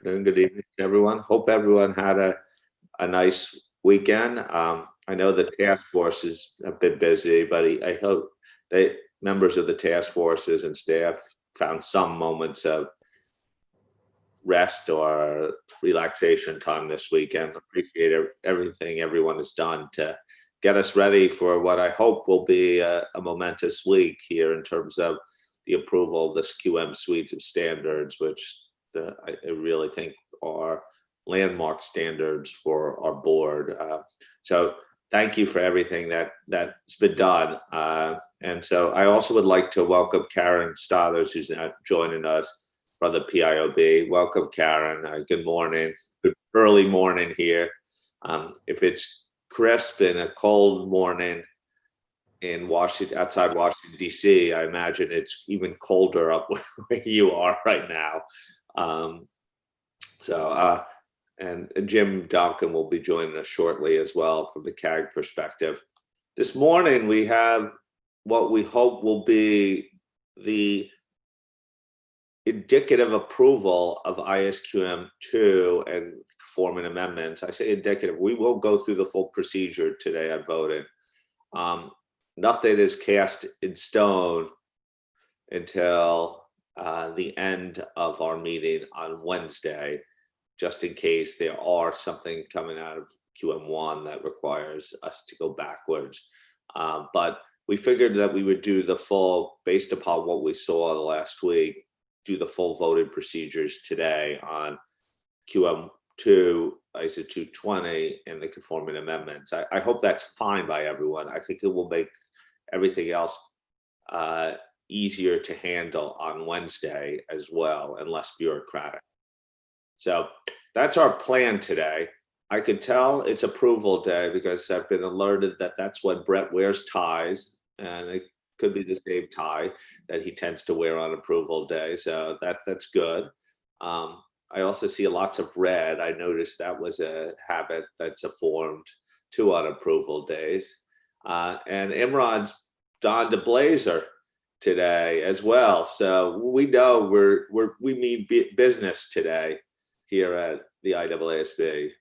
Good evening, everyone. Hope everyone had a nice weekend. I know the task forces have been busy, but I hope they members of the task forces and staff found some moments of rest or relaxation time this weekend. Appreciate everything everyone has done to get us ready for what I hope will be a momentous week here in terms of the approval of this QM suite of standards, which I really think are landmark standards for our board. So thank you for everything that's been done. And so I also would like to welcome Karen Stothers, who's now joining us from the PIOB. Welcome, Karen. Good morning. Good early morning here. If it's crisp and a cold morning in Washington, outside Washington, D.C., I imagine it's even colder up where you are right now. And Jim Duncan will be joining us shortly as well from the CAG perspective. This morning, we have what we hope will be the indicative approval of ISQM 2 and Conforming Amendments. I say indicative. We will go through the full procedure today on voting. Nothing is cast in stone until the end of our meeting on Wednesday, just in case there are something coming out of QM1 that requires us to go backwards. But we figured that we would do the full, based upon what we saw the last week, do the full voting procedures today on QM2, ISA 220, and the Conforming Amendments. I hope that's fine by everyone. I think it will make everything else easier to handle on Wednesday as well, and less bureaucratic. So that's our plan today. I could tell it's approval day because I've been alerted that that's when Brett wears ties, and it could be the same tie that he tends to wear on approval day. So that's good. I also see lots of red. I noticed that was a habit that's formed too on approval days. And Imran's donned a blazer today as well. So we know we mean business today here at the IAASB.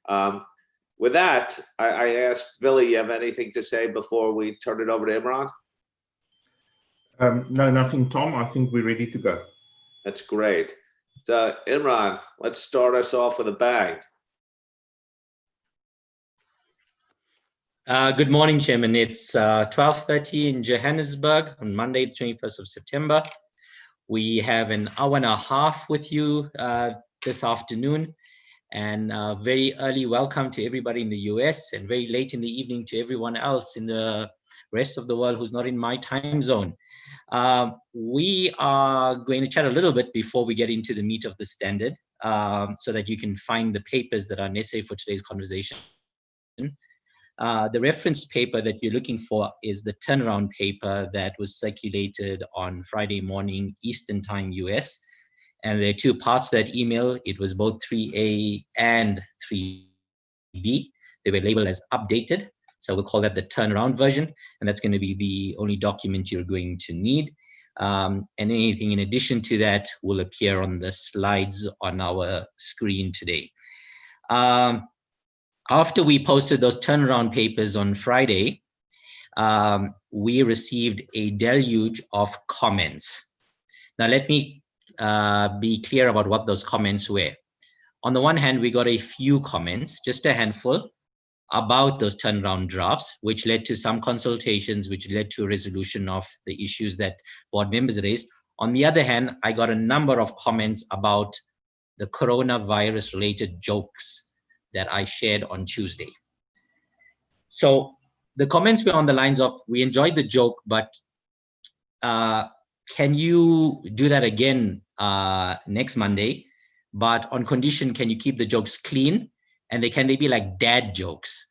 With that, I ask Billy, you have anything to say before we turn it over to Imran? No, nothing, Tom. I think we're ready to go. That's great. So Imran, let's start us off with a bang. Good morning, Chairman. It's 12:30 in Johannesburg on Monday, the 21st of September. We have an hour and a half with you this afternoon, and very early welcome to everybody in the US, and very late in the evening to everyone else in the rest of the world who's not in my time zone. We are going to chat a little bit before we get into the meat of the standard, so that you can find the papers that are necessary for today's conversation. The reference paper that you're looking for is the turnaround paper that was circulated on Friday morning Eastern Time US. And there are two parts to that email. It was both 3A and 3B. They were labeled as updated. So we'll call that the turnaround version. And that's going to be the only document you're going to need. And anything in addition to that will appear on the slides on our screen today. After we posted those turnaround papers on Friday, we received a deluge of comments. Now, let me be clear about what those comments were. On the one hand, we got a few comments, just a handful, about those turnaround drafts, which led to some consultations, which led to a resolution of the issues that board members raised. On the other hand, I got a number of comments about the coronavirus-related jokes that I shared on Tuesday. So the comments were on the lines of, we enjoyed the joke, but can you do that again next Monday? But on condition, can you keep the jokes clean? And can they be like dad jokes?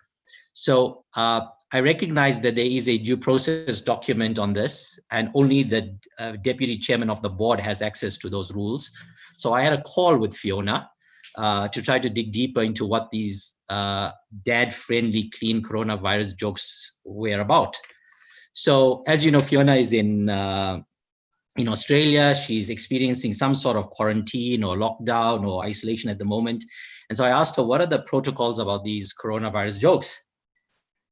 So I recognize that there is a due process document on this, and only the deputy chairman of the board has access to those rules. So I had a call with Fiona to try to dig deeper into what these dad-friendly, clean coronavirus jokes were about. So as you know, Fiona is in in Australia. She's experiencing some sort of quarantine or lockdown or isolation at the moment. And so I asked her, what are the protocols about these coronavirus jokes?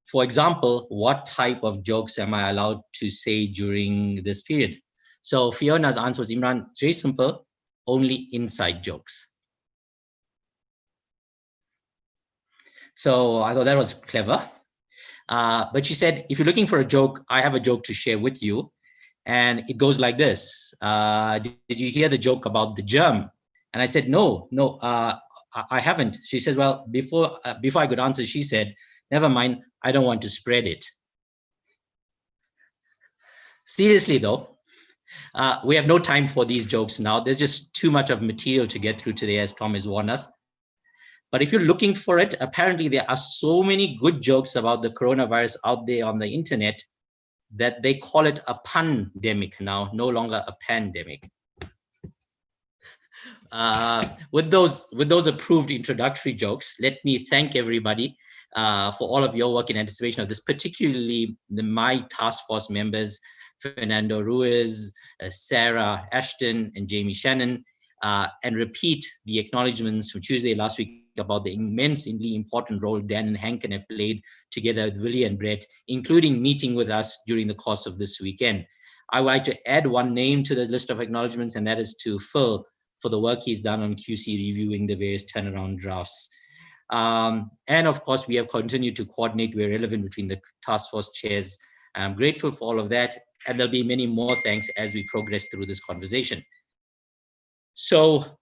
For example, what type of jokes am I allowed to say during this period? So Fiona's answer was, Imran, it's very simple, only inside jokes. So I thought that was clever. But she said, if you're looking for a joke, I have a joke to share with you. And it goes like this. Did you hear the joke about the germ? And I said, no, I haven't. She said, well, before I could answer, she said, never mind, I don't want to spread it. Seriously though, we have no time for these jokes now. There's just too much of material to get through today, as Tom has warned us. But if you're looking for it, apparently there are so many good jokes about the coronavirus out there on the internet that they call it a pandemic now, no longer a pandemic. With those approved introductory jokes, let me thank everybody for all of your work in anticipation of this, particularly my task force members, Fernando Ruiz, Sarah Ashton, and Jamie Shannon, and repeat the acknowledgements from Tuesday last week about the immensely important role Dan and Hankin have played together with Willie and Brett, including meeting with us during the course of this weekend. I would like to add one name to the list of acknowledgements, and that is to Phil for the work he's done on QC reviewing the various turnaround drafts. And of course, we have continued to coordinate where relevant between the task force chairs. I'm grateful for all of that, and there'll be many more thanks as we progress through this conversation. So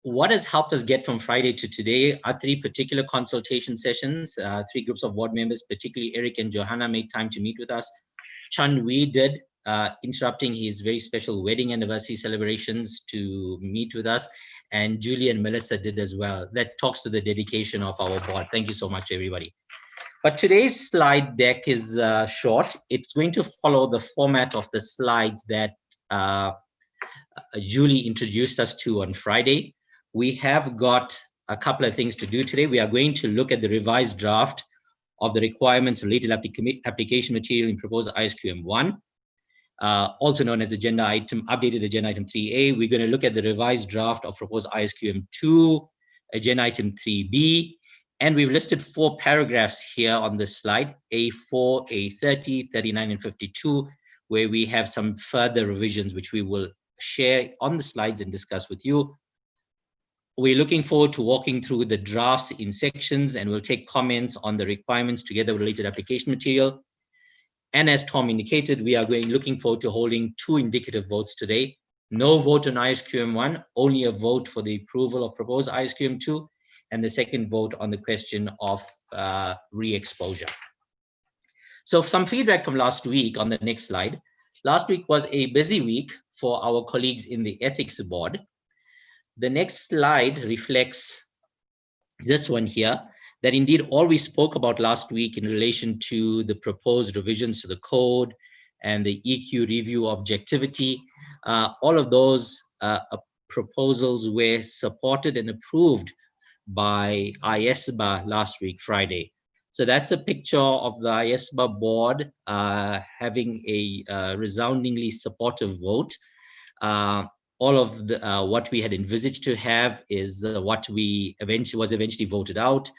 what has helped us get from Friday to today are 3 particular consultation sessions. 3 groups of board members, particularly Eric and Johanna, made time to meet with us. Chun Wee did, interrupting his very special wedding anniversary celebrations to meet with us. And Julie and Melissa did as well. That talks to the dedication of our board. Thank you so much, everybody. But today's slide deck is short. It's going to follow the format of the slides that Julie introduced us to on Friday. We have got a couple of things to do today. We are going to look at the revised draft of the requirements related application material in proposed ISQM 1, also known as agenda item, updated agenda item 3A. We're going to look at the revised draft of proposed ISQM 2, agenda item 3B, and we've listed 4 paragraphs here on this slide, A4, A30, 39, and 52, where we have some further revisions, which we will share on the slides and discuss with you. We're looking forward to walking through the drafts in sections, and we'll take comments on the requirements together with related application material. And as Tom indicated, we are looking forward to holding 2 indicative votes today. No vote on ISQM 1, only a vote for the approval of proposed ISQM 2, and the second vote on the question of re-exposure. So some feedback from last week on the next slide. Last week was a busy week for our colleagues in the ethics board. The next slide reflects this one here, that indeed all we spoke about last week in relation to the proposed revisions to the code and the EQ review objectivity, all of those proposals were supported and approved by IAASB last week, Friday. So that's a picture of the IAASB board having a resoundingly supportive vote. All of the, what we had envisaged to have is what we was eventually voted out,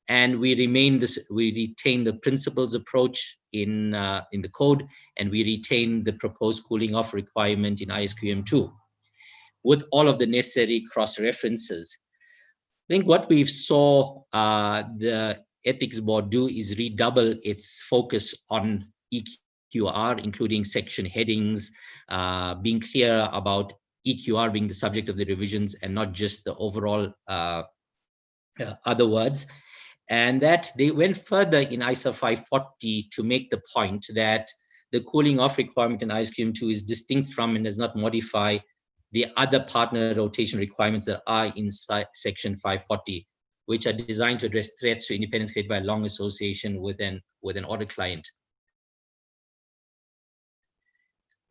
and we retain the principles approach in the code, and we retain the proposed cooling off requirement in ISQM 2, with all of the necessary cross references. I think what we've saw the ethics board do is redouble its focus on EQR, including section headings, being clear about EQR being the subject of the revisions and not just the overall other words. And that they went further in ISA 540 to make the point that the cooling off requirement in ISQM 2 is distinct from and does not modify the other partner rotation requirements that are in section 540, which are designed to address threats to independence created by long association with an audit client.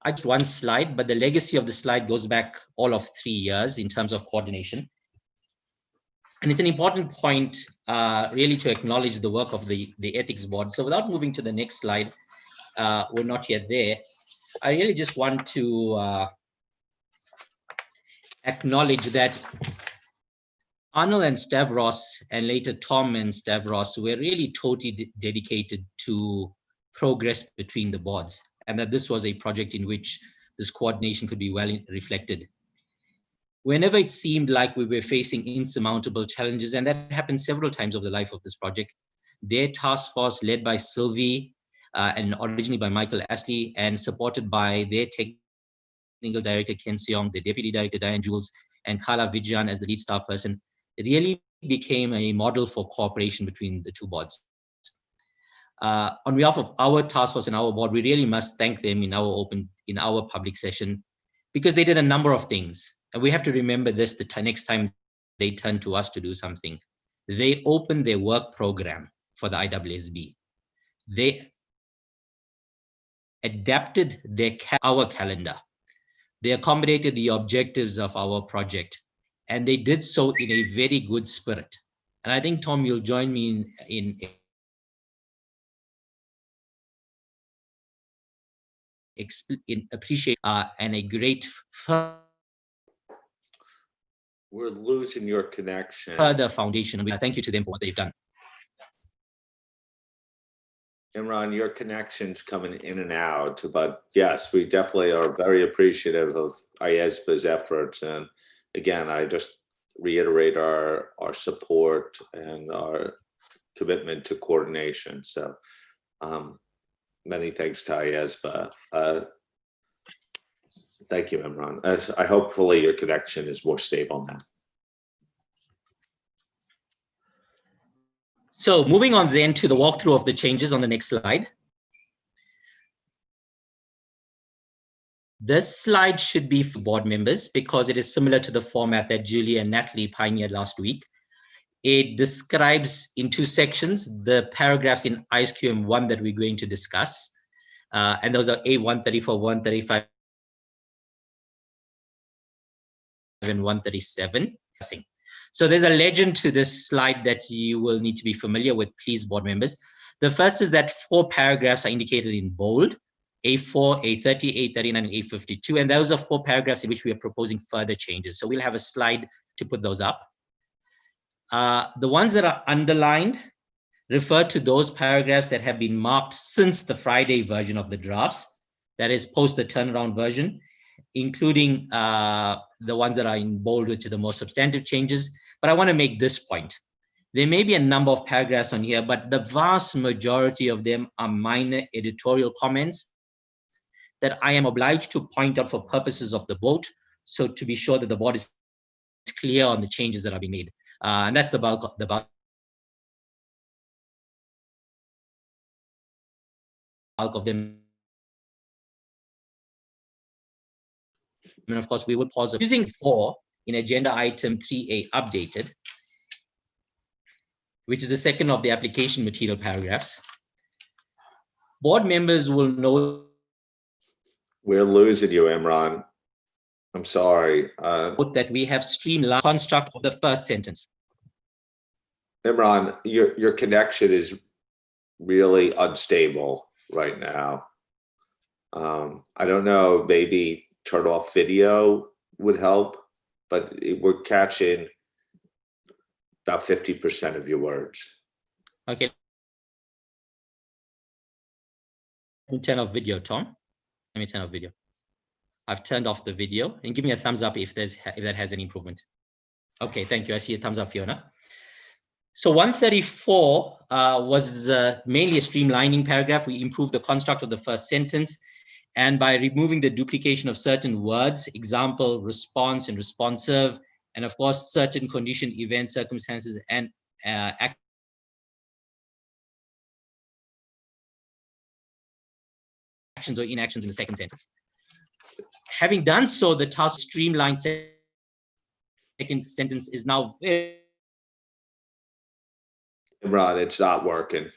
I just one slide, but the legacy of the slide goes back all of 3 years in terms of coordination. And it's an important point really to acknowledge the work of the ethics board. So without moving to the next slide, we're not yet there. I really just want to acknowledge that Arnold and Stavros, and later Tom and Stavros, were really totally dedicated to progress between the boards, and that this was a project in which this coordination could be well reflected. Whenever it seemed like we were facing insurmountable challenges, and that happened several times over the life of this project, their task force, led by Sylvie, and originally by Michael Astley, and supported by their technical director, Ken Seong, the deputy director, Diane Jules, and Kala Vijayan as the lead staff person, it really became a model for cooperation between the two boards. On behalf of our task force and our board, we really must thank them in our public session, because they did a number of things. And we have to remember this the next time they turn to us to do something. They opened their work program for the IAASB. They adapted our calendar. They accommodated the objectives of our project, and they did so in a very good spirit. And I think, Tom, you'll join me in appreciate and a great We're losing your connection. further foundation. And we thank you to them for what they've done. Imran, your connection's coming in and out, but yes, we definitely are very appreciative of IAASB's efforts. And again, I just reiterate our support and our commitment to coordination. So many thanks to IAASB. Thank you, Imran. I hopefully your connection is more stable now. So moving on then to the walkthrough of the changes on the next slide. This slide should be for board members because it is similar to the format that Julia and Natalie pioneered last week. It describes in two sections the paragraphs in ISQM 1 that we're going to discuss. And those are A134, 135, and 137. So there's a legend to this slide that you will need to be familiar with, please, board members. The first is that 4 paragraphs are indicated in bold: A4, A30, A39, and A52. And those are 4 paragraphs in which we are proposing further changes. So we'll have a slide to put those up. The ones that are underlined refer to those paragraphs that have been marked since the Friday version of the drafts, that is post the turnaround version, including the ones that are in bold, which are the most substantive changes. But I want to make this point. There may be a number of paragraphs on here, but the vast majority of them are minor editorial comments that I am obliged to point out for purposes of the vote, so to be sure that the board is clear on the changes that are being made. And that's the bulk of them. And of course, we will pause using 4 in agenda item 3A updated, which is the second of the application material paragraphs. Board members will know. We're losing you, Imran. I'm sorry. That we have streamlined the construct of the first sentence. Imran, your connection is really unstable right now. I don't know, maybe turn off video would help, but we're catching about 50% of your words. Okay. Let me turn off video, Tom. Let me turn off video. I've turned off the video, and give me a thumbs up if that has any improvement. Okay, thank you. I see a thumbs up, Fiona. So 134 was mainly a streamlining paragraph. We improved the construct of the first sentence, and by removing the duplication of certain words, example, response, and responsive, and of course, certain condition, event, circumstances, and actions or inactions in the second sentence. Having done so, the task streamlined second sentence is now very Imran, it's not working.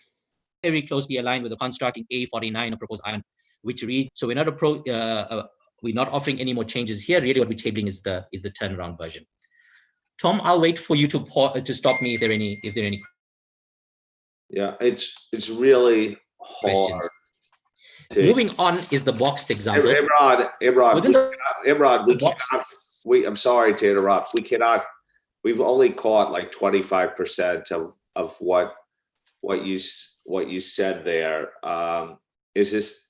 Very closely aligned with the construct in A49 of proposed iron, which reads, so we're not offering any more changes here. Really what we're tabling is the turnaround version. Tom, I'll wait for you to stop me if there are any Yeah, it's really hard. questions. Moving on is the boxed example. Imran, I'm sorry to interrupt. We've only caught like 25% of what you said there. Is this,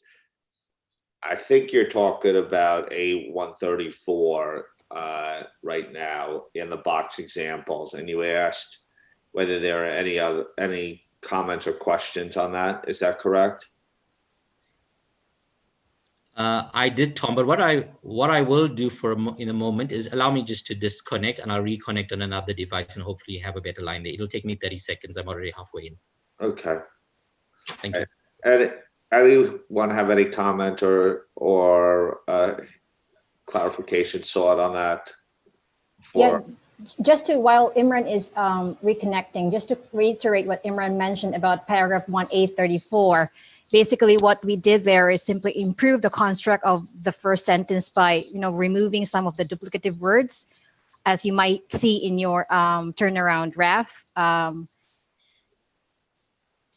I think you're talking about A134 right now in the box examples, and you asked whether there are any comments or questions on that. Is that correct? I did, Tom, but what I will do in a moment is allow me just to disconnect, and I'll reconnect on another device and hopefully have a better line there. It'll take me 30 seconds. I'm already halfway in. Okay. Thank you. Anyone have any comment or clarification sought on that? Yeah, while Imran is reconnecting, just to reiterate what Imran mentioned about paragraph 1A34. Basically, what we did there is simply improve the construct of the first sentence by, removing some of the duplicative words, as you might see in your turnaround graph.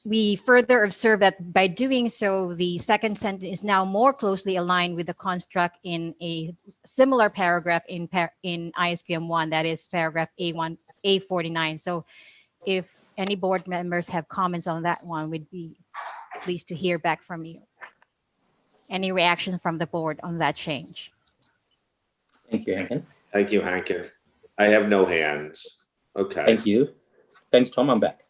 We further observe that by doing so, the second sentence is now more closely aligned with the construct in a similar paragraph in ISQM 1, that is paragraph A49. So if any board members have comments on that one, we'd be pleased to hear back from you. Any reaction from the board on that change? Thank you, Hankin. Thank you, Hankin. I have no hands. Okay. Thank you. Thanks, Tom. I'm back.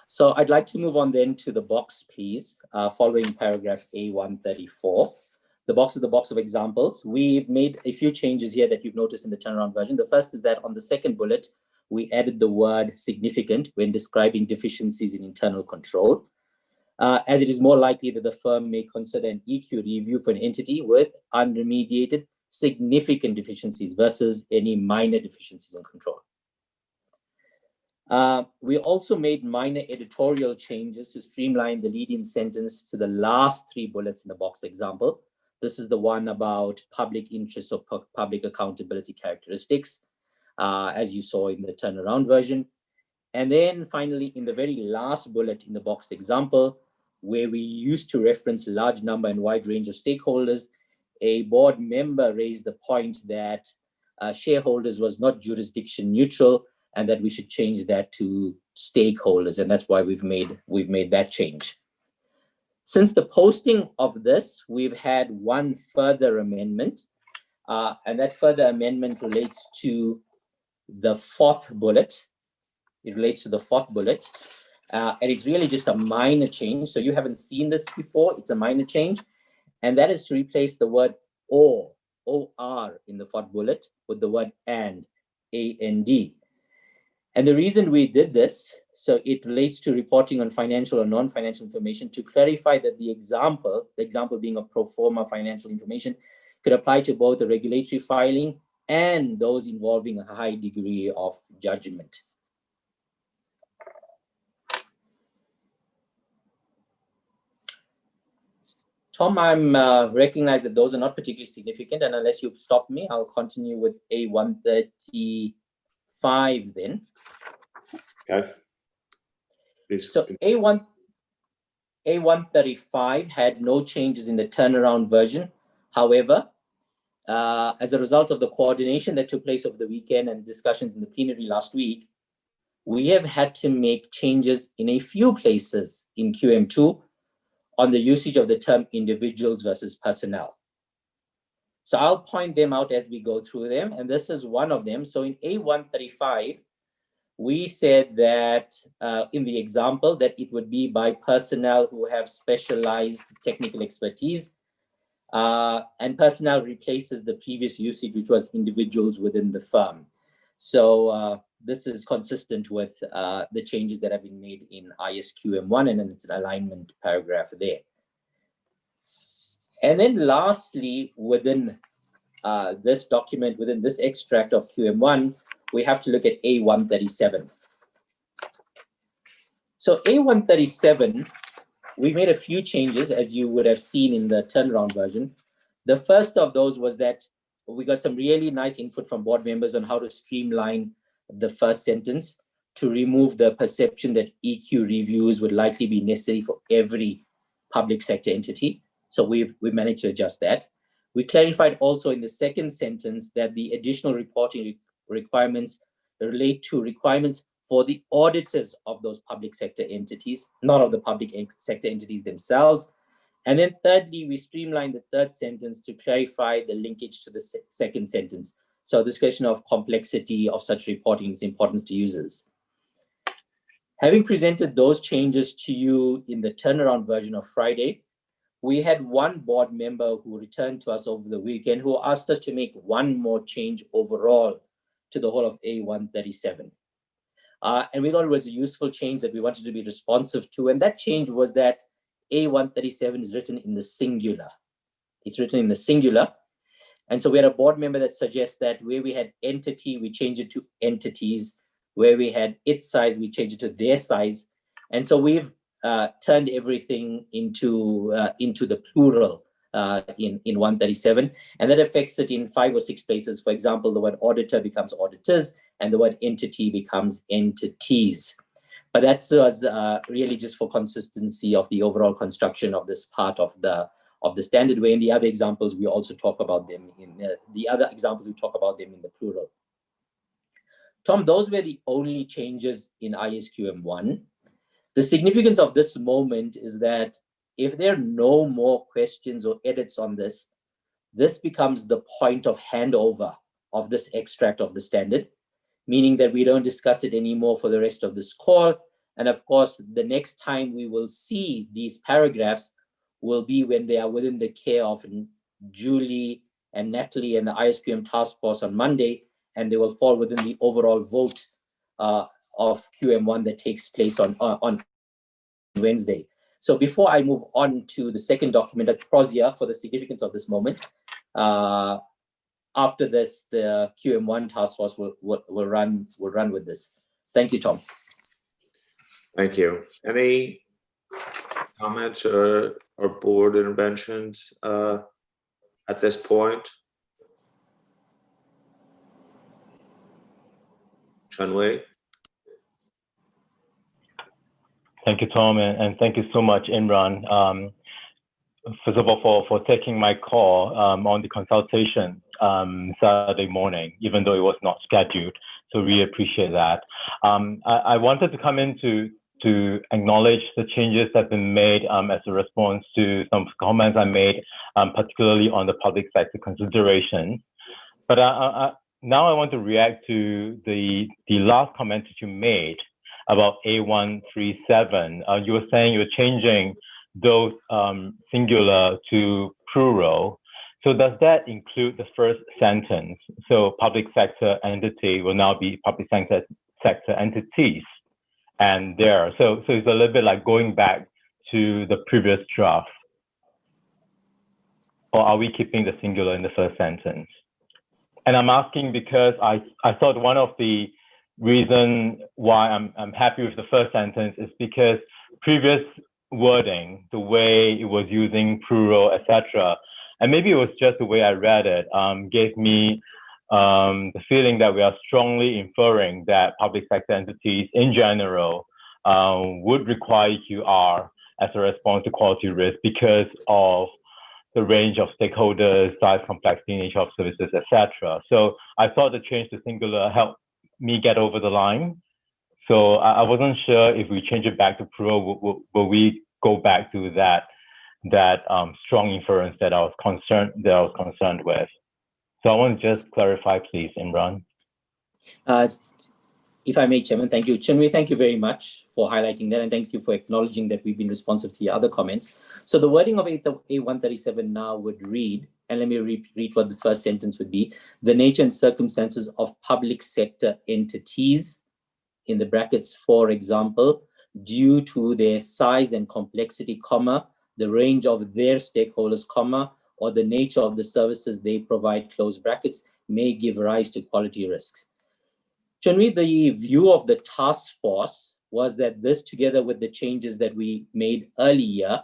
So I'd like to move on then to the box, please, following paragraph A134. The box is the box of examples. We've made a few changes here that you've noticed in the turnaround version. The first is that on the second bullet, we added the word significant when describing deficiencies in internal control, as it is more likely that the firm may consider an EQ review for an entity with unremediated significant deficiencies versus any minor deficiencies in control. We also made minor editorial changes to streamline the lead-in sentence to the last three bullets in the box example. This is the one about public interest or public accountability characteristics, as you saw in the turnaround version. And then finally, in the very last bullet in the boxed example, where we used to reference large number and wide range of stakeholders, a board member raised the point that shareholders was not jurisdiction neutral, and that we should change that to stakeholders, and that's why we've made that change. Since the posting of this, we've had one further amendment, and that further amendment relates to the fourth bullet. It relates to the fourth bullet, and it's really just a minor change. So you haven't seen this before. It's a minor change, and that is to replace the word or, O-R, in the fourth bullet with the word and, A-N-D. And the reason we did this, so it relates to reporting on financial or non-financial information, to clarify that the example being a pro forma financial information, could apply to both the regulatory filing and those involving a high degree of judgment. Tom, I'm recognize that those are not particularly significant, and unless you stop me, I'll continue with A135 then. Okay. Please. So A135 had no changes in the turnaround version. However, as a result of the coordination that took place over the weekend and discussions in the plenary last week, we have had to make changes in a few places in QM2 on the usage of the term individuals versus personnel. So I'll point them out as we go through them, and this is one of them. So in A135, we said that in the example that it would be by personnel who have specialized technical expertise, and personnel replaces the previous usage, which was individuals within the firm. So this is consistent with the changes that have been made in ISQM1, and then it's an alignment paragraph there. And then lastly, within this document, within this extract of QM1, we have to look at A137. So A137, we made a few changes, as you would have seen in the turnaround version. The first of those was that we got some really nice input from board members on how to streamline the first sentence to remove the perception that EQ reviews would likely be necessary for every public sector entity. So we've managed to adjust that. We clarified also in the second sentence that the additional reporting requirements relate to requirements for the auditors of those public sector entities, not of the public sector entities themselves. And then thirdly, we streamlined the third sentence to clarify the linkage to the second sentence. So this question of complexity of such reporting is important to users. Having presented those changes to you in the turnaround version of Friday, we had one board member who returned to us over the weekend who asked us to make one more change overall to the whole of A137. And we thought it was a useful change that we wanted to be responsive to. And that change was that A137 is written in the singular. It's written in the singular. And so we had a board member that suggests that where we had entity, we change it to entities. Where we had its size, we change it to their size. And so we've turned everything into the plural in 137. And that affects it in 5 or 6 places. For example, the word auditor becomes auditors and the word entity becomes entities. But that's really just for consistency of the overall construction of this part of the standard way. In the other examples, we also talk about them in the plural. Tom, those were the only changes in ISQM 1. The significance of this moment is that if there are no more questions or edits on this, this becomes the point of handover of this extract of the standard, meaning that we don't discuss it anymore for the rest of this call. And of course, the next time we will see these paragraphs will be when they are within the care of Julie and Natalie and the ISQM task force on Monday, and they will fall within the overall vote of QM1 that takes place on Wednesday. So before I move on to the second document at Prozia for the significance of this moment, after this, the QM1 task force will run with this. Thank you, Tom. Thank you. Any comments or board interventions at this point? Chun-Wei? Thank you, Tom, and thank you so much, Imran. First of all, for taking my call on the consultation Saturday morning, even though it was not scheduled. So really appreciate that. I wanted to come in to acknowledge the changes that have been made as a response to some comments I made, particularly on the public sector consideration. But now I want to react to the last comment that you made about A137. You were saying you were changing those singular to plural. So does that include the first sentence? So public sector entity will now be public sector entities. And so it's a little bit like going back to the previous draft. Or are we keeping the singular in the first sentence? And I'm asking because I thought one of the reason why I'm happy with the first sentence is because previous wording, the way it was using plural, etc., and maybe it was just the way I read it, gave me the feeling that we are strongly inferring that public sector entities in general would require QR as a response to quality risk because of the range of stakeholders, size, complexity, nature of services, etc. So I thought the change to singular helped me get over the line. So I wasn't sure if we change it back to plural, will we go back to that strong inference that I was concerned with. So I want to just clarify, please, Imran. If I may, Chairman, thank you. Chun-Wei, thank you very much for highlighting that, and thank you for acknowledging that we've been responsive to your other comments. So the wording of A137 now would read, and let me read what the first sentence would be: the nature and circumstances of public sector entities, in the brackets, for example, due to their size and complexity, comma, the range of their stakeholders, comma, or the nature of the services they provide, close brackets, may give rise to quality risks. Chun-Wei, the view of the task force was that this, together with the changes that we made earlier,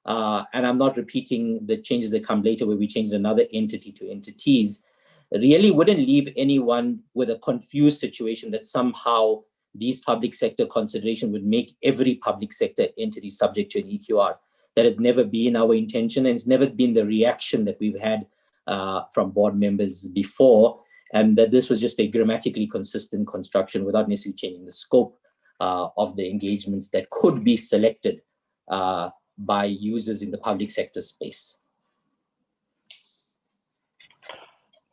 and I'm not repeating the changes that come later where we changed another entity to entities, really wouldn't leave anyone with a confused situation that somehow these public sector consideration would make every public sector entity subject to an EQR. That has never been our intention, and it's never been the reaction that we've had from board members before, and that this was just a grammatically consistent construction without necessarily changing the scope of the engagements that could be selected by users in the public sector space.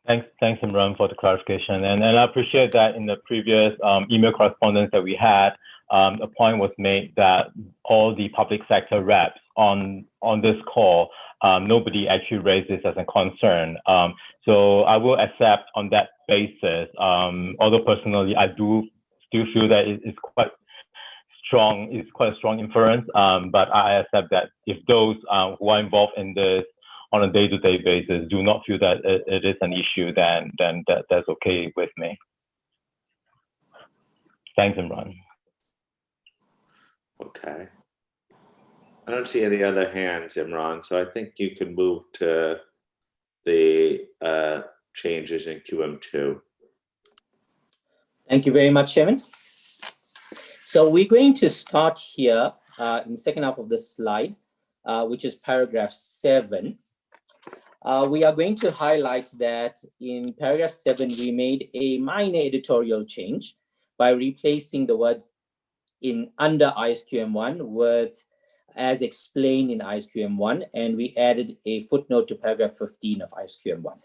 Thanks, Imran, for the clarification. And I appreciate that in the previous email correspondence that we had, a point was made that all the public sector reps on this call, nobody actually raised this as a concern. So I will accept on that basis, although personally I do still feel that it's quite a strong inference, but I accept that if those who are involved in this on a day-to-day basis do not feel that it is an issue, then that's okay with me. Thanks, Imran. Okay. I don't see any other hands, Imran, so I think you can move to the changes in QM2. Thank you very much, Chairman. So we're going to start here in the second half of the slide, which is paragraph 7. We are going to highlight that in paragraph 7, we made a minor editorial change by replacing the words in under ISQM1 with as explained in ISQM1, and we added a footnote to paragraph 15 of ISQM1.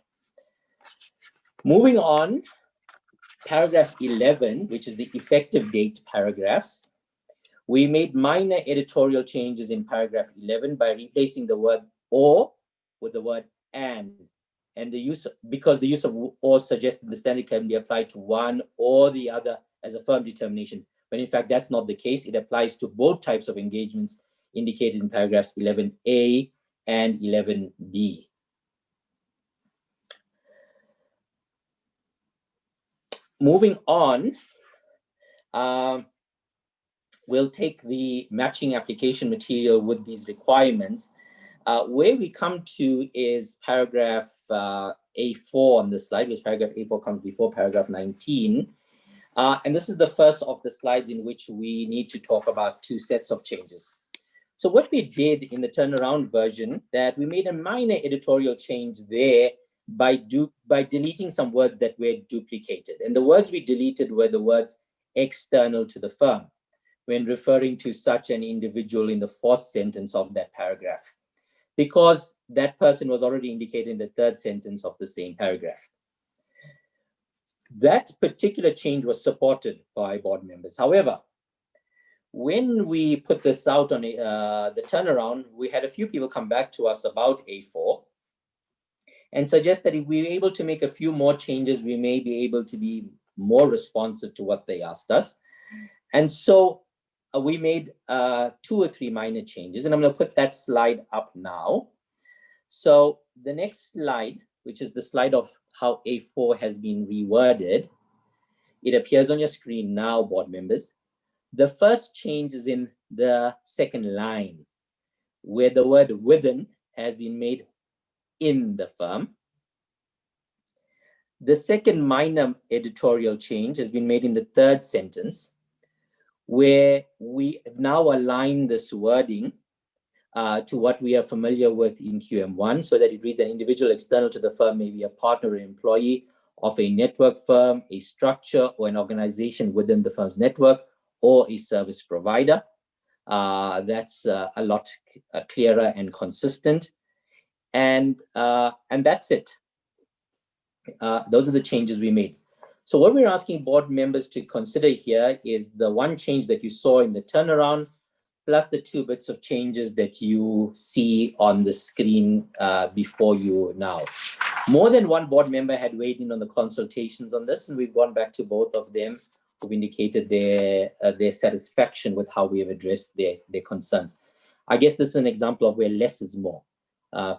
Moving on, paragraph 11, which is the effective date paragraphs, we made minor editorial changes in paragraph 11 by replacing the word or with the word and the use, because the use of or suggests that the standard can be applied to one or the other as a firm determination, when in fact that's not the case. It applies to both types of engagements indicated in paragraphs 11A and 11B. Moving on, we'll take the matching application material with these requirements. Where we come to is paragraph A4 on this slide, because paragraph A4 comes before paragraph 19. And this is the first of the slides in which we need to talk about two sets of changes. So what we did in the turnaround version, that we made a minor editorial change there by deleting some words that were duplicated. And the words we deleted were the words external to the firm when referring to such an individual in the fourth sentence of that paragraph, because that person was already indicated in the third sentence of the same paragraph. That particular change was supported by board members. However, when we put this out on the turnaround, we had a few people come back to us about A4 and suggest that if we were able to make a few more changes, we may be able to be more responsive to what they asked us. And so we made 2 or 3 minor changes, and I'm going to put that slide up now. So the next slide, which is the slide of how A4 has been reworded, it appears on your screen now, board members. The first change is in the second line, where the word within has been made in the firm. The second minor editorial change has been made in the third sentence, where we now align this wording to what we are familiar with in QM1, so that it reads: an individual external to the firm may be a partner or employee of a network firm, a structure, or an organization within the firm's network, or a service provider. That's a lot clearer and consistent. And that's it. Those are the changes we made. So what we're asking board members to consider here is the one change that you saw in the turnaround, plus the 2 bits of changes that you see on the screen before you now. More than one board member had weighed in on the consultations on this, and we've gone back to both of them who've indicated their satisfaction with how we have addressed their concerns. I guess this is an example of where less is more.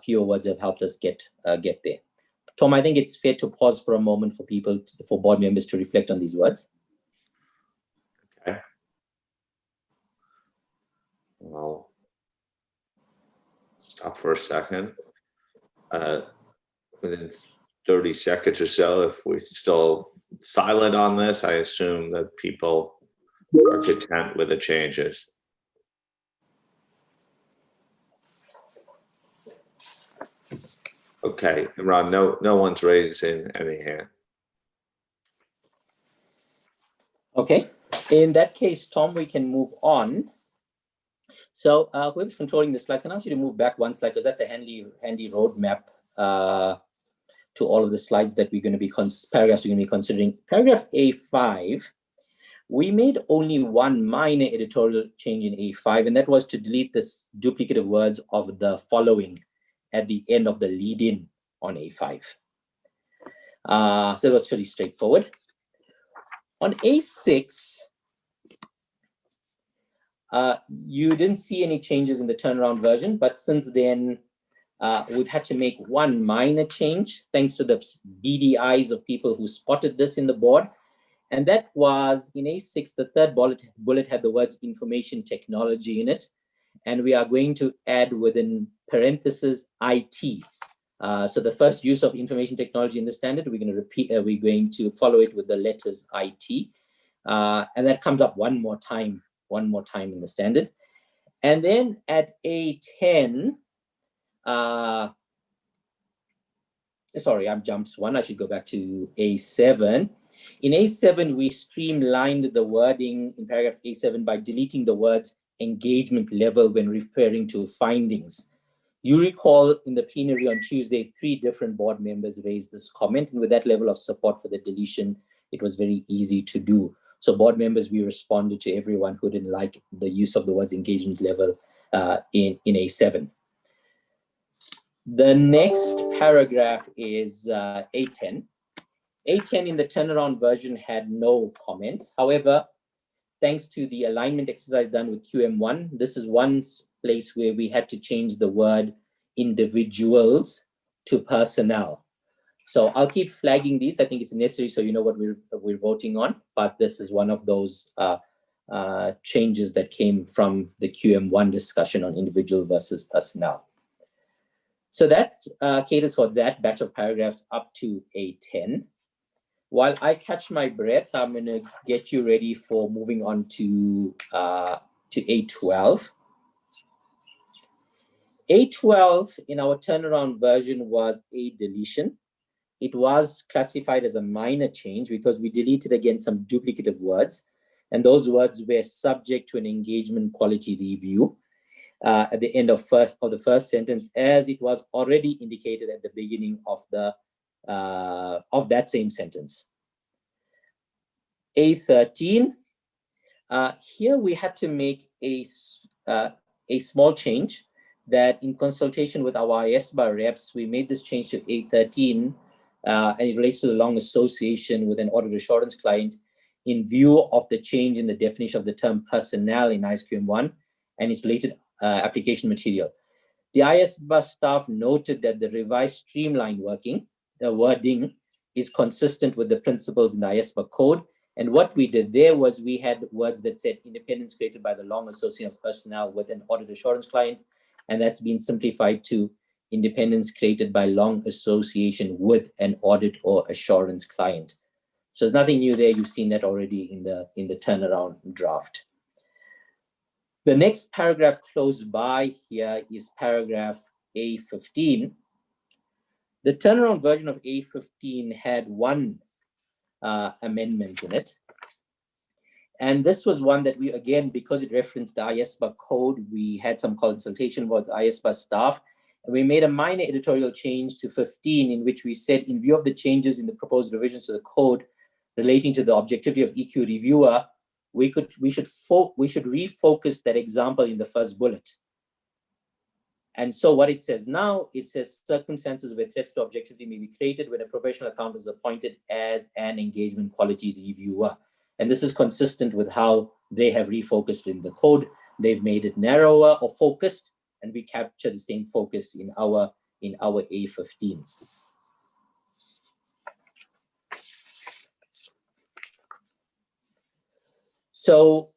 Fewer words have helped us get there. Tom, I think it's fair to pause for a moment for board members to reflect on these words. Okay. I'll stop for a second. Within 30 seconds or so, if we're still silent on this, I assume that people are content with the changes. Okay, Ron, no one's raising any hand. Okay, in that case, Tom, we can move on. So whoever's controlling the slides, can I ask you to move back one slide, because that's a handy roadmap to all of the slides that we're going to be, paragraphs we're going to be considering. Paragraph A5, we made only one minor editorial change in A5, and that was to delete this duplicative words of the following at the end of the lead-in on A5. So it was pretty straightforward. On A6, you didn't see any changes in the turnaround version, but since then, we've had to make one minor change thanks to the beady eyes of people who spotted this in the board. And that was in A6, the third bullet had the words information technology in it. And we are going to add within parentheses IT. So the first use of information technology in the standard, we're going to follow it with the letters IT. And that comes up one more time in the standard. And then at A10, sorry, I've jumped one. I should go back to A7. In A7, we streamlined the wording in paragraph A7 by deleting the words engagement level when referring to findings. You recall in the plenary on Tuesday, 3 different board members raised this comment, and with that level of support for the deletion, it was very easy to do. So board members, we responded to everyone who didn't like the use of the words engagement level in A7. The next paragraph is A10. A10 in the turnaround version had no comments. However, thanks to the alignment exercise done with QM1, this is one place where we had to change the word individuals to personnel. So I'll keep flagging these. I think it's necessary so you know what we're voting on, but this is one of those changes that came from the QM1 discussion on individual versus personnel. So that's caters for that batch of paragraphs up to A10. While I catch my breath, I'm going to get you ready for moving on to A12. A12 in our turnaround version was a deletion. It was classified as a minor change because we deleted again some duplicative words, and those words were subject to an engagement quality review at the end of the first sentence, as it was already indicated at the beginning of that same sentence. A13, here we had to make a small change that in consultation with our IAASB reps, we made this change to A13, and it relates to the long association with an audit assurance client in view of the change in the definition of the term personnel in ISQM1 and its related application material. The IAASB staff noted that the revised streamline wording is consistent with the principles in the IAASB code. And what we did there was we had words that said independence created by the long association of personnel with an audit assurance client, and that's been simplified to independence created by long association with an audit or assurance client. So there's nothing new there. You've seen that already in the turnaround draft. The next paragraph close by here is paragraph A15. The turnaround version of A15 had one amendment in it. And this was one that we, again, because it referenced the IAASB code, we had some consultation with IAASB staff. And we made a minor editorial change to 15 in which we said, in view of the changes in the proposed revisions to the code relating to the objectivity of EQ reviewer, we should refocus that example in the first bullet. And so what it says now, it says circumstances where threats to objectivity may be created when a professional accountant is appointed as an engagement quality reviewer. And this is consistent with how they have refocused in the code. They've made it narrower or focused, and we capture the same focus in our A15. So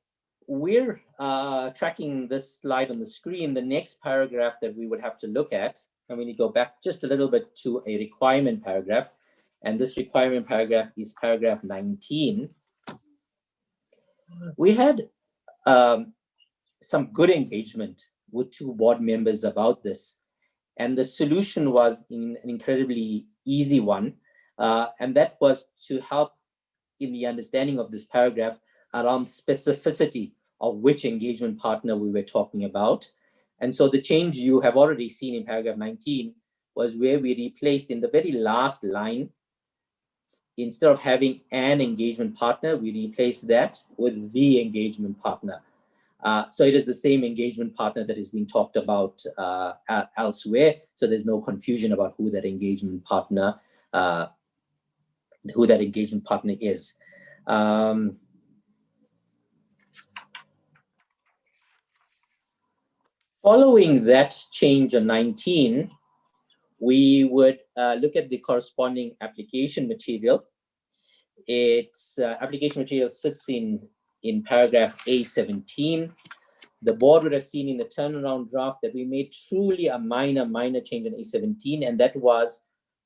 we're tracking this slide on the screen. The next paragraph that we would have to look at, and we need to go back just a little bit to a requirement paragraph. And this requirement paragraph is paragraph 19. We had some good engagement with 2 board members about this. And the solution was an incredibly easy one. And that was to help in the understanding of this paragraph around specificity of which engagement partner we were talking about. And so the change you have already seen in paragraph 19 was where we replaced in the very last line, instead of having an engagement partner, we replaced that with the engagement partner. So it is the same engagement partner that is being talked about elsewhere. So there's no confusion about who that engagement partner is. Following that change on 19, we would look at the corresponding application material. Its application material sits in paragraph A17. The board would have seen in the turnaround draft that we made truly a minor change on A17, and that was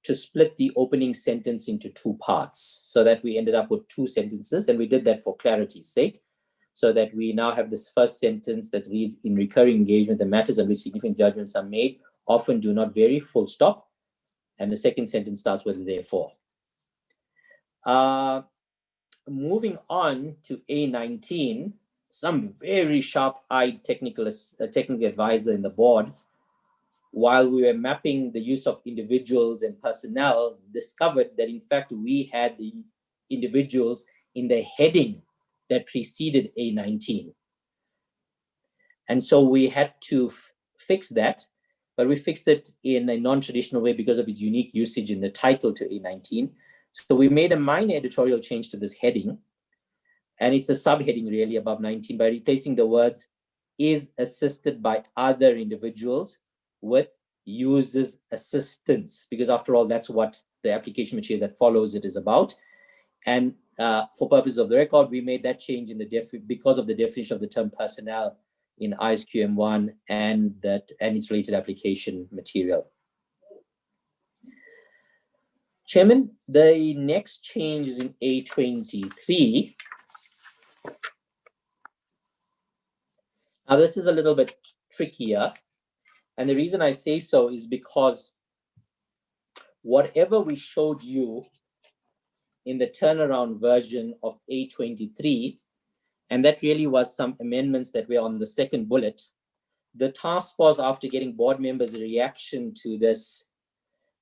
to split the opening sentence into two parts, so that we ended up with two sentences, and we did that for clarity's sake, so that we now have this first sentence that reads, in recurring engagement, the matters on which significant judgments are made often do not vary, full stop, and the second sentence starts with therefore. Moving on to A19, some very sharp-eyed technical advisor in the board, while we were mapping the use of individuals and personnel, discovered that in fact we had the individuals in the heading that preceded A19. And so we had to fix that, but we fixed it in a non-traditional way because of its unique usage in the title to A19. So we made a minor editorial change to this heading, and it's a subheading really above 19 by replacing the words is assisted by other individuals with uses assistance, because after all, that's what the application material that follows it is about. And for purposes of the record, we made that change in because of the definition of the term personnel in ISQM 1 and its related application material. Chairman, the next change is in A23. Now, this is a little bit trickier. And the reason I say so is because whatever we showed you in the turnaround version of A23, and that really was some amendments that were on the second bullet, the task force, after getting board members' reaction to this,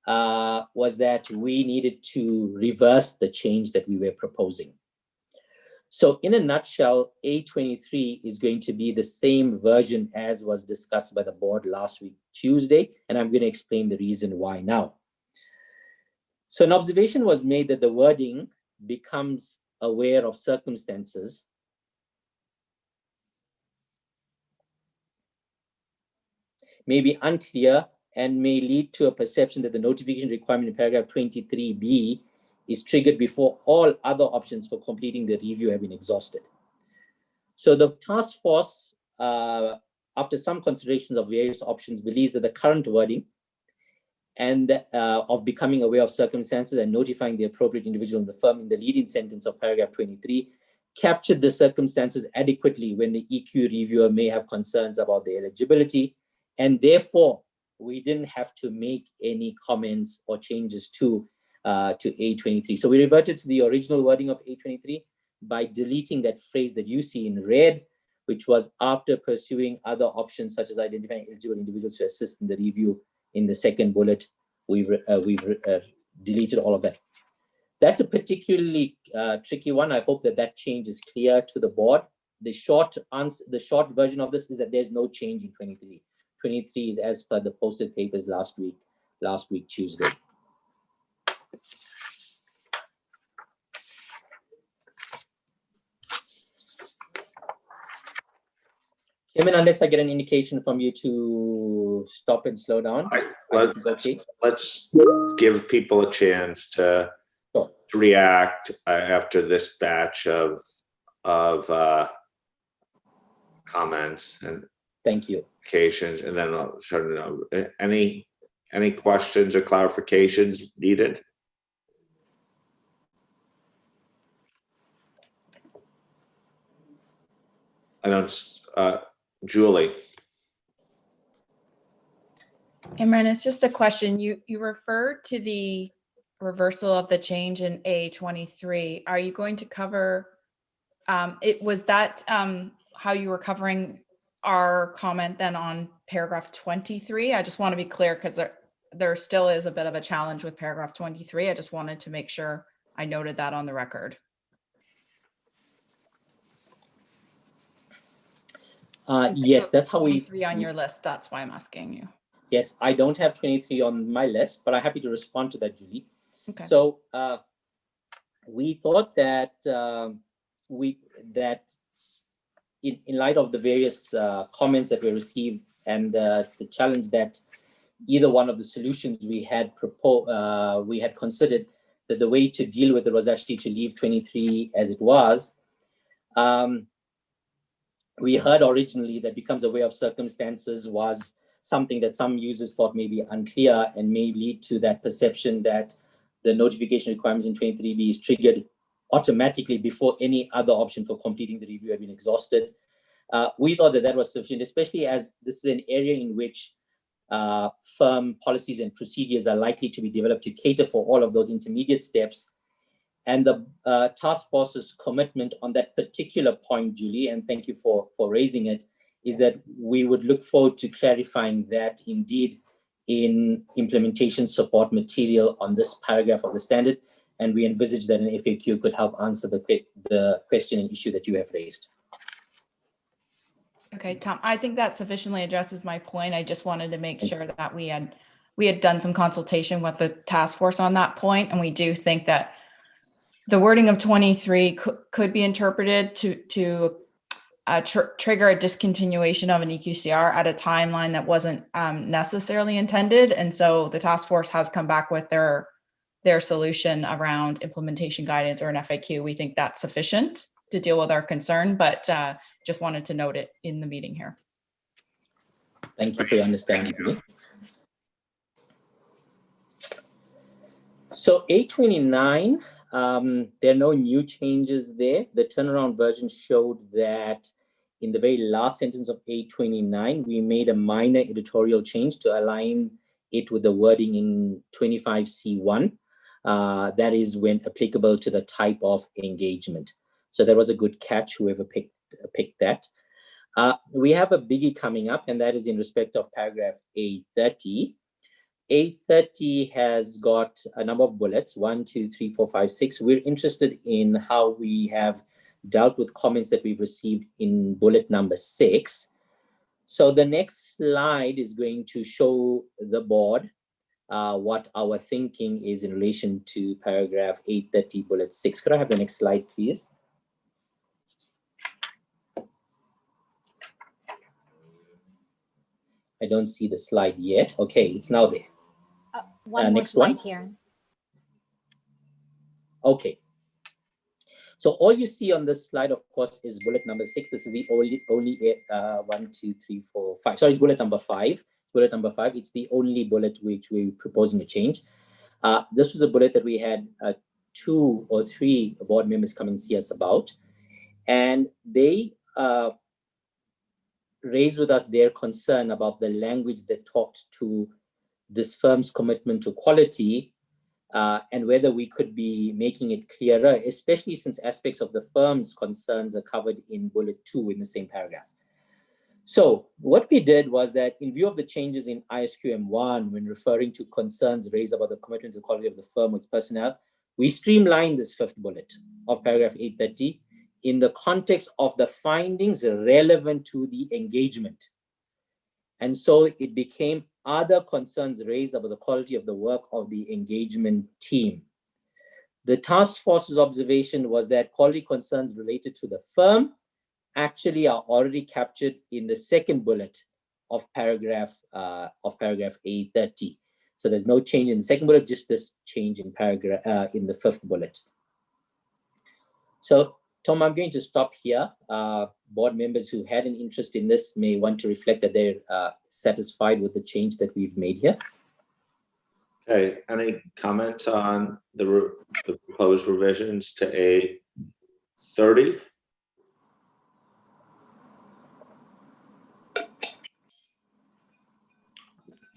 was that we needed to reverse the change that we were proposing. So in a nutshell, A23 is going to be the same version as was discussed by the board last week, Tuesday, and I'm going to explain the reason why now. So an observation was made that the wording becomes aware of circumstances may be unclear and may lead to a perception that the notification requirement in paragraph 23B is triggered before all other options for completing the review have been exhausted. So the task force, after some considerations of various options, believes that the current wording and of becoming aware of circumstances and notifying the appropriate individual in the firm in the leading sentence of paragraph 23 captured the circumstances adequately when the EQ reviewer may have concerns about the eligibility, and therefore we didn't have to make any comments or changes to A23. So we reverted to the original wording of A23 by deleting that phrase that you see in red, which was after pursuing other options such as identifying eligible individuals to assist in the review. In the second bullet, we've deleted all of that. That's a particularly tricky one. I hope that that change is clear to the board. The short version of this is that there's no change in 23. 23 is as per the posted papers last week Tuesday. Chairman, unless I get an indication from you to stop and slow down, Let's give people a chance to react after this batch of comments and thank you. And then I'll start it out. Any questions or clarifications needed? I don't. Julie. Imran, it's just a question. You referred to the reversal of the change in A23. Are you going to cover was that how you were covering our comment then on paragraph 23? I just want to be clear because there still is a bit of a challenge with paragraph 23. I just wanted to make sure I noted that on the record. Yes, that's how we. 23 on your list. That's why I'm asking you. Yes, I don't have 23 on my list, but I'm happy to respond to that, Julie. Okay. So we thought that in light of the various comments that we received and the challenge that either one of the solutions we had proposed, we had considered that the way to deal with it was actually to leave 23 as it was. We heard originally that becomes a way of circumstances was something that some users thought may be unclear and may lead to that perception that the notification requirements in 23B is triggered automatically before any other option for completing the review had been exhausted. We thought that that was sufficient, especially as this is an area in which firm policies and procedures are likely to be developed to cater for all of those intermediate steps. And the task force's commitment on that particular point, Julie, and thank you for raising it, is that we would look forward to clarifying that indeed in implementation support material on this paragraph of the standard. And we envisage that an FAQ could help answer the question and issue that you have raised. Okay, Tom, I think that sufficiently addresses my point. I just wanted to make sure that we had done some consultation with the task force on that point, and we do think that the wording of 23 could be interpreted to trigger a discontinuation of an EQCR at a timeline that wasn't necessarily intended. And so the task force has come back with their solution around implementation guidance or an FAQ. We think that's sufficient to deal with our concern, but just wanted to note it in the meeting here. Thank you for your understanding, Julie. So A29, there are no new changes there. The turnaround version showed that in the very last sentence of A29, we made a minor editorial change to align it with the wording in 25C1. That is when applicable to the type of engagement. So that was a good catch, whoever picked that. We have a biggie coming up, and that is in respect of paragraph A30. A30 has got a number of bullets, 1, 2, 3, 4, 5, 6. We're interested in how we have dealt with comments that we've received in bullet number 6. So the next slide is going to show the board what our thinking is in relation to paragraph 830 bullet 6. Could I have the next slide, please? I don't see the slide yet. Okay, it's now there. One more next slide, one. Karen. Okay. So all you see on this slide, of course, is bullet number 6. This is the only 1, 2, 3, 4, 5. Sorry, it's bullet number 5. Bullet number 5. It's the only bullet which we're proposing to change. This was a bullet that we had 2 or 3 board members come and see us about, and they raised with us their concern about the language that talked to this firm's commitment to quality, and whether we could be making it clearer, especially since aspects of the firm's concerns are covered in bullet 2 in the same paragraph. So what we did was that in view of the changes in ISQM 1, when referring to concerns raised about the commitment to the quality of the firm with personnel, we streamlined this 5th bullet of paragraph 830 in the context of the findings relevant to the engagement. And so it became other concerns raised about the quality of the work of the engagement team. The task force's observation was that quality concerns related to the firm actually are already captured in the 2nd bullet of paragraph 830. So there's no change in the 2nd bullet, just this change in paragraph in the 5th bullet. So Tom, I'm going to stop here. Board members who had an interest in this may want to reflect that they're satisfied with the change that we've made here. Okay, any comments on the proposed revisions to A30?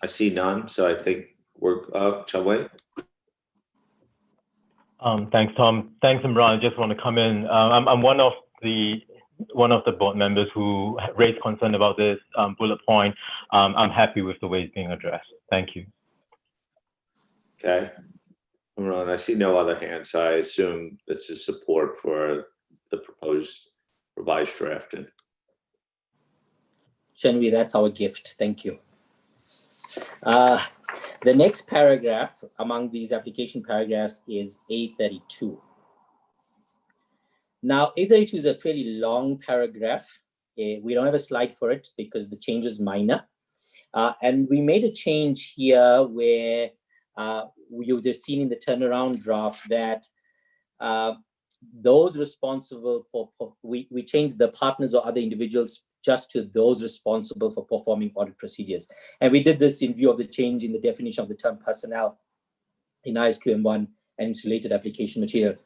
I see none, so I think we're, shall we? Thanks, Tom. Thanks, Imran. I just want to come in. I'm one of the board members who raised concern about this bullet point. I'm happy with the way it's being addressed. Thank you. Okay. Imran, I see no other hands, so I assume this is support for the proposed revised drafting. Shanvi, that's our gift. Thank you. The next paragraph among these application paragraphs is A32. Now, A32 is a fairly long paragraph. We don't have a slide for it because the change is minor. And we made a change here where you would have seen in the turnaround draft that those responsible for, we changed the partners or other individuals just to those responsible for performing audit procedures. And we did this in view of the change in the definition of the term personnel in ISQM 1 and its related application material.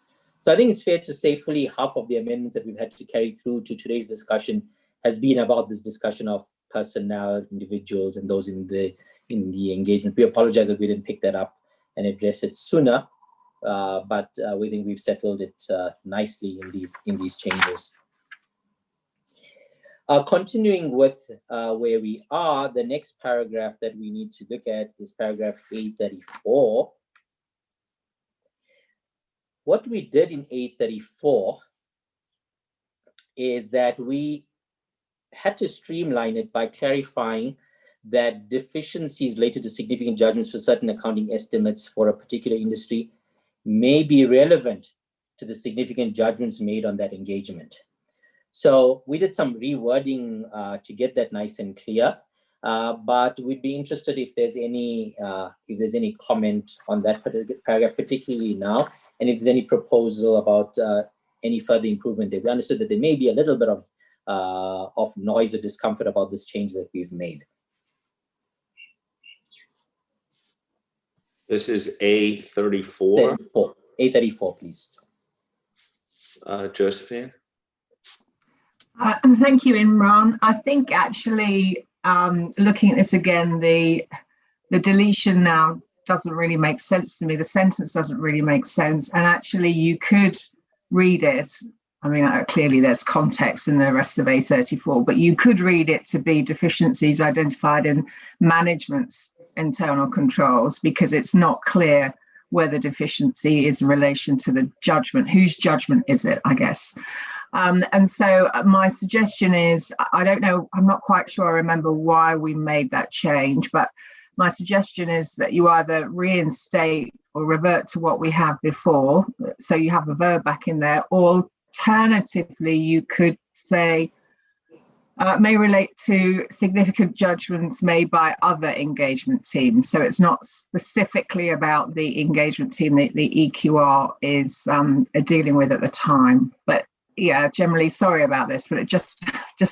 So I think it's fair to say fully half of the amendments that we've had to carry through to today's discussion has been about this discussion of personnel, individuals, and those in the engagement. We apologize that we didn't pick that up and address it sooner, but we think we've settled it nicely in these changes. Continuing with where we are, the next paragraph that we need to look at is paragraph A34. What we did in A34 is that we had to streamline it by clarifying that deficiencies related to significant judgments for certain accounting estimates for a particular industry may be relevant to the significant judgments made on that engagement. So we did some rewording to get that nice and clear, but we'd be interested if there's any comment on that particular paragraph, particularly now, and if there's any proposal about any further improvement there. We understood that there may be a little bit of noise or discomfort about this change that we've made. This is A34. A34, please. Josephine? Thank you, Imran. I think actually looking at this again, the deletion now doesn't really make sense to me. The sentence doesn't really make sense. And actually you could read it. I mean, clearly there's context in the rest of A34, but you could read it to be deficiencies identified in management's internal controls, because it's not clear whether deficiency is in relation to the judgment. Whose judgment is it, I guess? And so my suggestion is, I don't know, I'm not quite sure I remember why we made that change, but my suggestion is that you either reinstate or revert to what we have before, so you have the verb back in there, or alternatively, you could say, may relate to significant judgments made by other engagement teams. So it's not specifically about the engagement team that the EQR is dealing with at the time. But yeah, generally sorry about this, but it just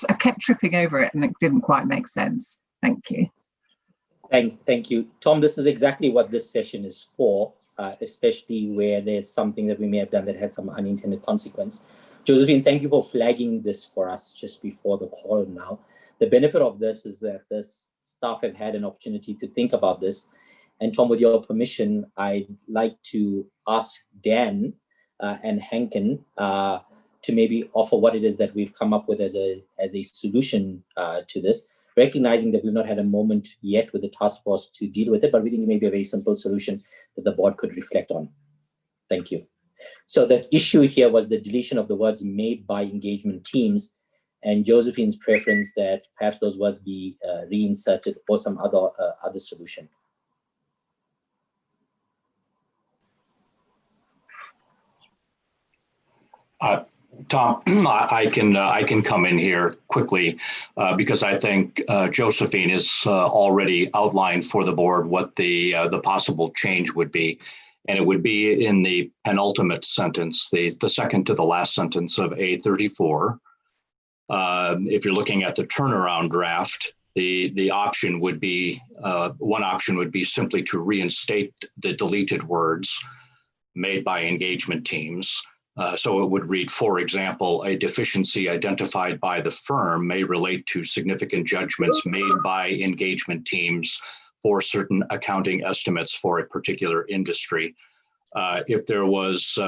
I kept tripping over it and it didn't quite make sense. Thank you. Thank you. Tom, this is exactly what this session is for, especially where there's something that we may have done that has some unintended consequence. Josephine, thank you for flagging this for us just before the call now. The benefit of this is that the staff have had an opportunity to think about this. And Tom, with your permission, I'd like to ask Dan and Hankin to maybe offer what it is that we've come up with as a solution to this, recognizing that we've not had a moment yet with the task force to deal with it, but we think it may be a very simple solution that the board could reflect on. Thank you. So the issue here was the deletion of the words made by engagement teams, and Josephine's preference that perhaps those words be reinserted or some other solution. Tom, I can come in here quickly because I think Josephine has already outlined for the board what the possible change would be. And it would be in the penultimate sentence, the second to the last sentence of A34. If you're looking at the turnaround draft, the option would be, one option would be simply to reinstate the deleted words made by engagement teams. So it would read, for example, a deficiency identified by the firm may relate to significant judgments made by engagement teams for certain accounting estimates for a particular industry. If there was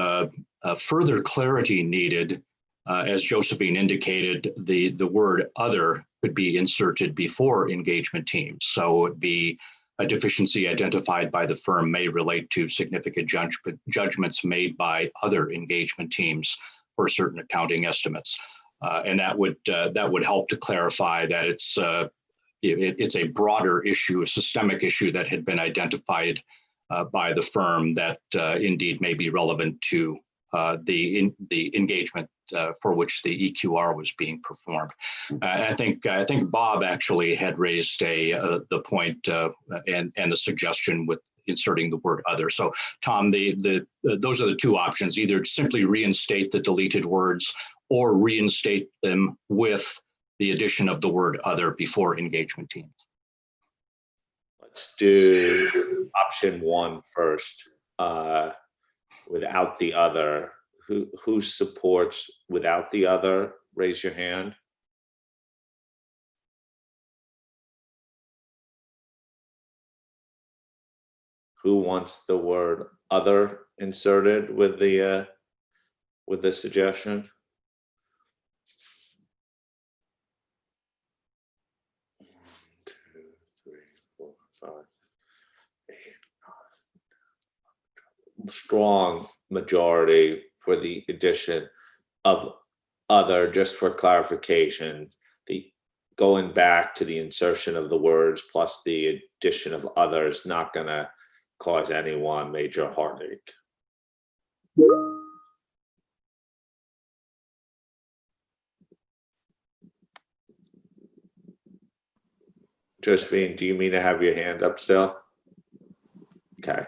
further clarity needed, as Josephine indicated, the word other could be inserted before engagement teams. So it would be a deficiency identified by the firm may relate to significant judgments made by other engagement teams for certain accounting estimates. And that would help to clarify that it's a broader issue, a systemic issue that had been identified by the firm that indeed may be relevant to the engagement for which the EQR was being performed. I think Bob actually had raised the point and the suggestion with inserting the word other. So Tom, those are the two options: either simply reinstate the deleted words or reinstate them with the addition of the word other before engagement teams. Let's do option 1 first, without the other. Who supports without the other? Raise your hand. Who wants the word other inserted with the suggestion? 1, 2, 3, 4, 5, 8, 9. Strong majority for the addition of other. Just for clarification, the going back to the insertion of the words plus the addition of others not going to cause anyone major heartache. Josephine, do you mean to have your hand up still? Okay.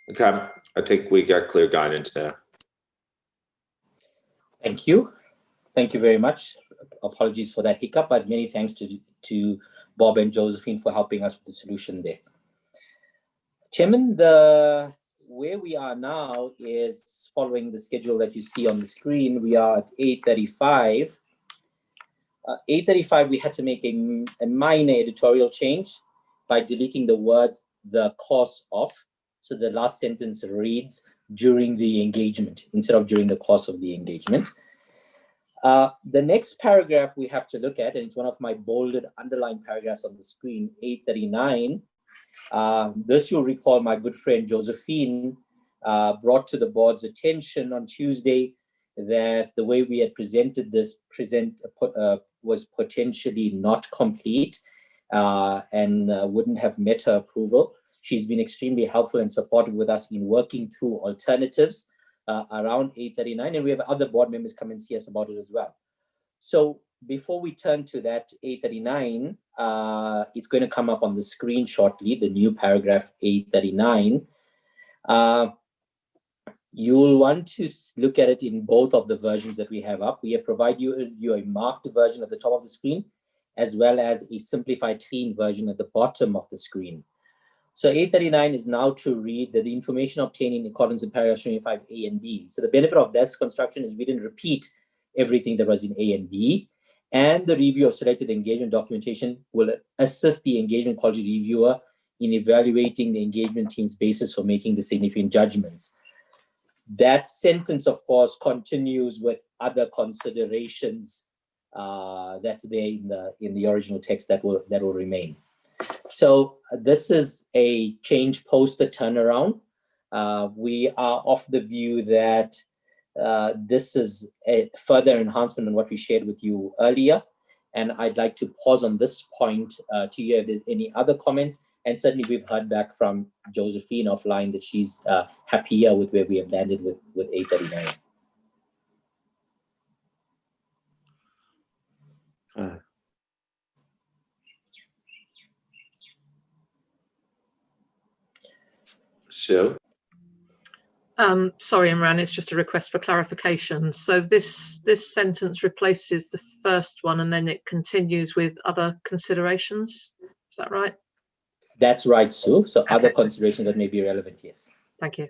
Okay, I think we got clear guidance there. Thank you. Thank you very much. Apologies for that hiccup, but many thanks to Bob and Josephine for helping us with the solution there. Chairman, where we are now is following the schedule that you see on the screen. We are at 8:35. 8:35, we had to make a minor editorial change by deleting the words "the course of." So the last sentence reads "during the engagement" instead of "during the course of the engagement." The next paragraph we have to look at, and it's one of my bolded underlined paragraphs on the screen, 8:39. This you'll recall my good friend Josephine brought to the board's attention on Tuesday, that the way we had presented this was potentially not complete and wouldn't have met her approval. She's been extremely helpful and supportive with us in working through alternatives around 8:39, and we have other board members come and see us about it as well. So before we turn to that 8:39, it's going to come up on the screen shortly, the new paragraph 8:39. You'll want to look at it in both of the versions that we have up. We have provided you a marked version at the top of the screen, as well as a simplified clean version at the bottom of the screen. So 8:39 is now to read that the information obtained in accordance with paragraphs 25A and B. So the benefit of this construction is we didn't repeat everything that was in A and B, and the review of selected engagement documentation will assist the engagement quality reviewer in evaluating the engagement team's basis for making the significant judgments. That sentence, of course, continues with other considerations that's there in the original text that will remain. So this is a change post the turnaround. We are of the view that this is a further enhancement on what we shared with you earlier. And I'd like to pause on this point to hear if there's any other comments. And certainly we've heard back from Josephine offline that she's happier with where we have landed with 8:39. So, sorry, Imran, it's just a request for clarification. So this sentence replaces the first one and then it continues with other considerations. Is that right? That's right, Sue. So Okay. Other considerations that may be relevant, yes. Thank you.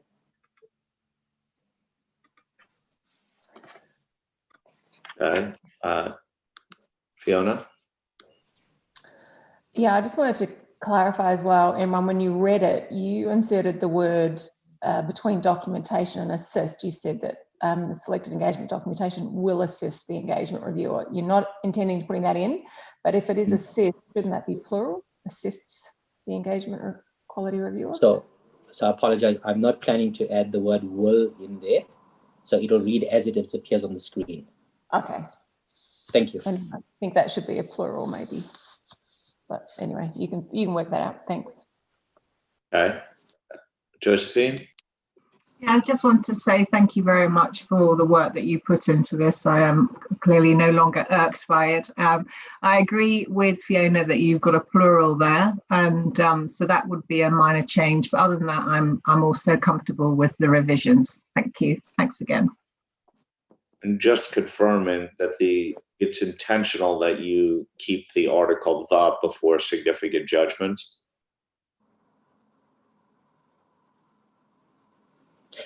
okay. Fiona? Yeah, I just wanted to clarify as well, Imran, when you read it, you inserted the word between documentation and assist. You said that the selected engagement documentation will assist the engagement reviewer. You're not intending to putting that in, but if it is assist, shouldn't that be plural? Assists the engagement or quality reviewer? So I apologize. I'm not planning to add the word will in there. So it'll read as it appears on the screen. Okay. Thank you. And I think that should be a plural maybe. But anyway, you can work that out. Thanks. Okay. Josephine? Yeah, I just want to say thank you very much for all the work that you put into this. I am clearly no longer irked by it. I agree with Fiona that you've got a plural there, and so that would be a minor change. But other than that, I'm also comfortable with the revisions. Thank you. Thanks again. And just confirming that it's intentional that you keep the article "the" before significant judgments.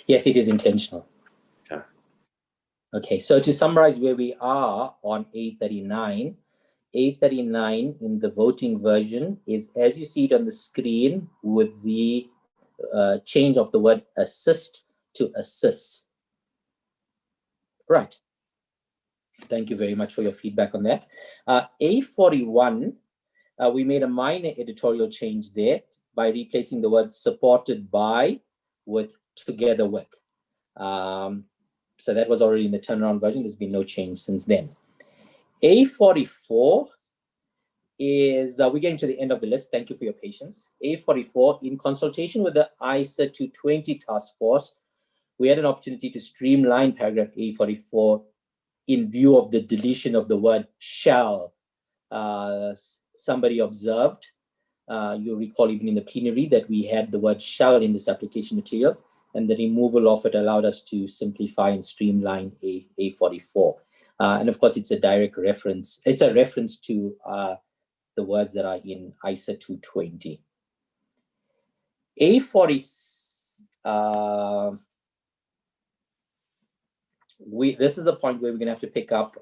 Yes, it is intentional. Okay. Okay, so to summarize where we are on A39, A39 in the voting version is as you see it on the screen with the change of the word assist to assist. Right. Thank you very much for your feedback on that. A41, we made a minor editorial change there by replacing the word supported by with together with. So that was already in the turnaround version. There's been no change since then. A44 is, we're getting to the end of the list. Thank you for your patience. A44, in consultation with the ISA 220 task force, we had an opportunity to streamline paragraph A44 in view of the deletion of the word shall. Somebody observed, you'll recall even in the plenary that we had the word shall in this application material, and the removal of it allowed us to simplify and streamline A44. And of course, it's a direct reference. It's a reference to the words that are in ISA 220. A40, this is the point where we're going to have to pick up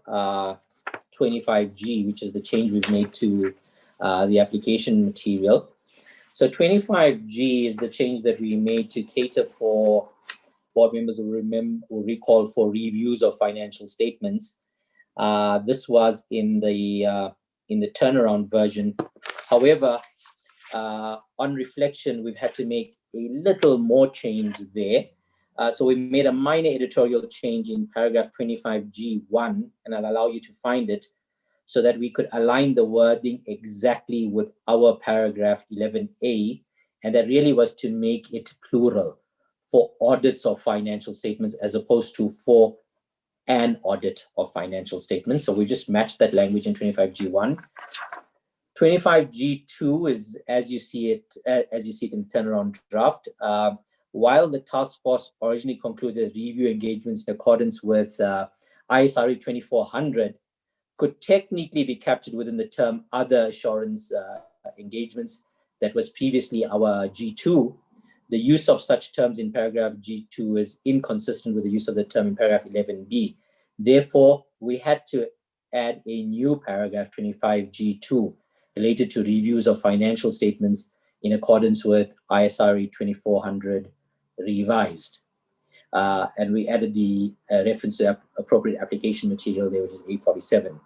25G, which is the change we've made to the application material. So 25G is the change that we made to cater for board members who recall for reviews of financial statements. This was in the turnaround version. However, on reflection, we've had to make a little more change there. So we made a minor editorial change in paragraph 25G1, and I'll allow you to find it, so that we could align the wording exactly with our paragraph 11A, and that really was to make it plural for audits of financial statements as opposed to for an audit of financial statements. So we just matched that language in 25G1. 25G2 is as you see it in the turnaround draft. While the task force originally concluded review engagements in accordance with ISRE 2400 could technically be captured within the term other assurance engagements that was previously our G2, the use of such terms in paragraph G2 is inconsistent with the use of the term in paragraph 11B. Therefore, we had to add a new paragraph 25G2 related to reviews of financial statements in accordance with ISRE 2400 revised. And we added the reference to appropriate application material there, which is A47,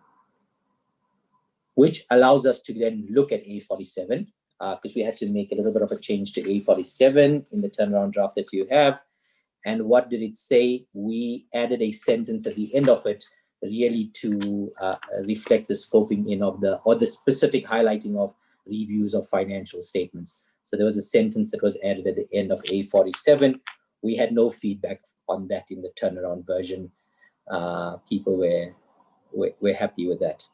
which allows us to then look at A47, because we had to make a little bit of a change to A47 in the turnaround draft that you have. And what did it say? We added a sentence at the end of it, really to reflect the scoping in of the specific highlighting of reviews of financial statements. So there was a sentence that was added at the end of A47. We had no feedback on that in the turnaround version. People were happy with that.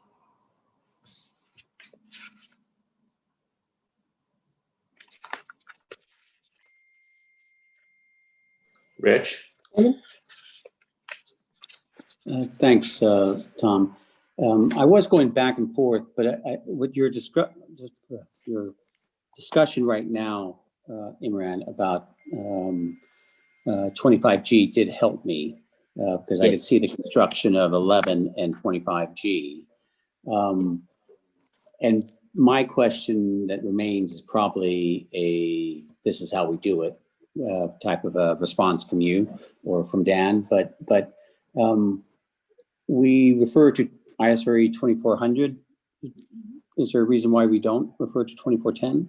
Rich? Thanks, Tom. I was going back and forth, but with your discussion right now, Imran, about 25G did help me because I could see the construction of 11 and 25G. And my question that remains is probably a, this is how we do it type of a response from you or from Dan, but we refer to ISRE 2400. Is there a reason why we don't refer to 2410?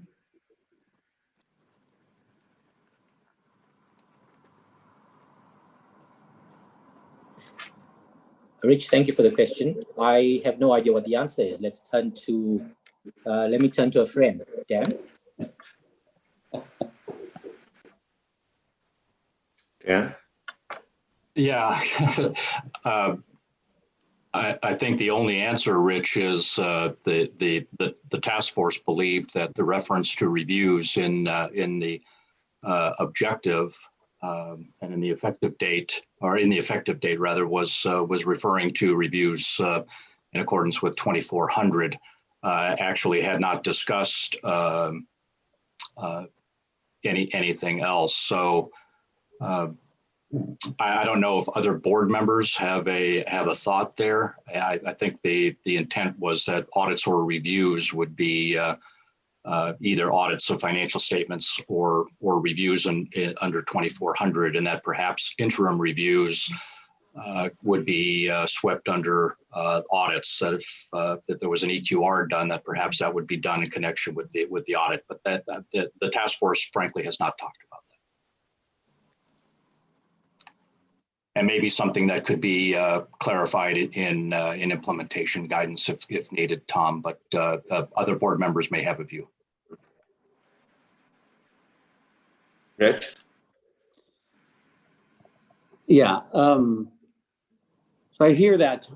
Rich, thank you for the question. I have no idea what the answer is. Let's turn to, let me turn to a friend. Dan? Dan? Yeah. I think the only answer, Rich, is the task force believed that the reference to reviews in the objective and in the effective date, or in the effective date rather, was referring to reviews in accordance with 2400. Actually had not discussed anything else. So I don't know if other board members have a thought there. I think the intent was that audits or reviews would be either audits of financial statements or reviews under 2400, and that perhaps interim reviews would be swept under audits. That if that there was an EQR done, that perhaps that would be done in connection with the audit. But that the task force, frankly, has not talked about that. And maybe something that could be clarified in implementation guidance if needed, Tom. But other board members may have a view. Rich? Yeah. So I hear that,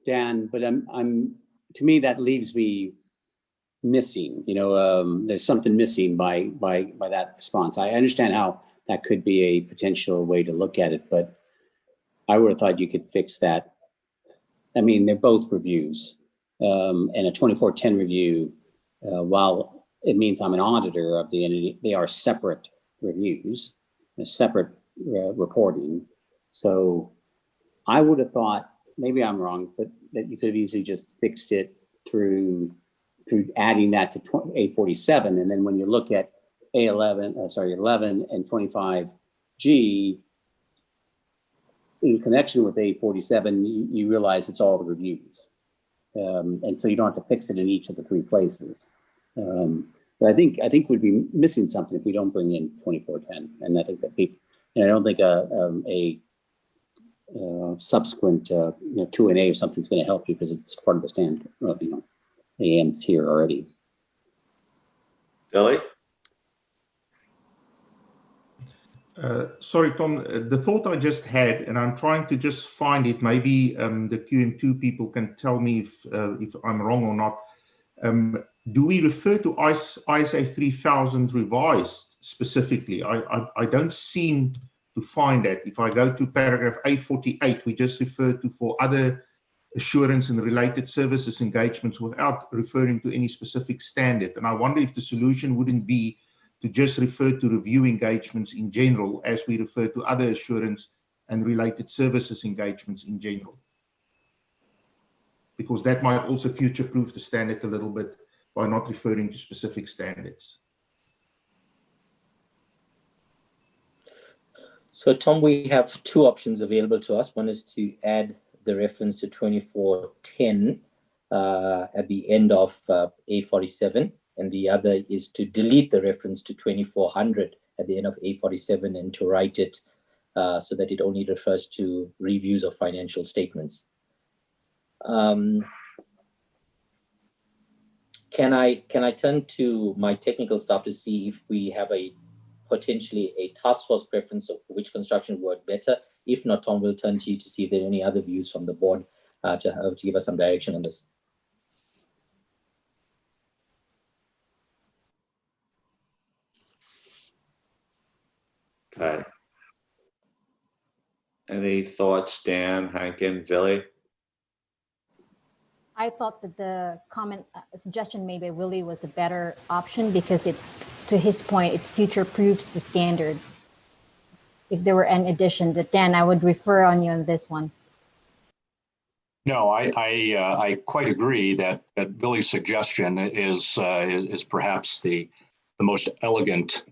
Dan, but I'm to me that leaves me missing. You know, there's something missing by that response. I understand how that could be a potential way to look at it, but I would have thought you could fix that. I mean, they're both reviews, and a 2410 review, while it means I'm an auditor of the entity, they are separate reviews, a separate reporting. So I would have thought, maybe I'm wrong, but that you could have easily just fixed it through adding that to A47, and then when you look at A11, 11 and 25G, in connection with A47, you realize it's all the reviews. And so you don't have to fix it in each of the three places. But I think we'd be missing something if we don't bring in 2410. And I think that people, and I don't think a subsequent 2NA or something is going to help you because it's part of the standard. AM's here already. Billy? Sorry, Tom, the thought I just had, and I'm trying to just find it, maybe the QM2 people can tell me if I'm wrong or not. Do we refer to ISA 3000 revised specifically? I don't seem to find that. If I go to paragraph A48, we just refer to for other assurance and related services engagements without referring to any specific standard. And I wonder if the solution wouldn't be to just refer to review engagements in general as we refer to other assurance and related services engagements in general. Because that might also future-proof the standard a little bit by not referring to specific standards. So Tom, we have two options available to us. One is to add the reference to 2410 at the end of A47. And the other is to delete the reference to 2400 at the end of A47 and to write it so that it only refers to reviews of financial statements. Can I turn to my technical staff to see if we have potentially a task force preference of which construction would work better? If not, Tom, we'll turn to you to see if there are any other views from the board to give us some direction on this. Okay. Any thoughts, Dan, Hankin, Billy? I thought that the comment suggestion made by Willie was the better option because it, to his point, it future-proofs the standard. If there were an addition, that Dan, I would refer on you on this one. No, I quite agree that Billy's suggestion is perhaps the most elegant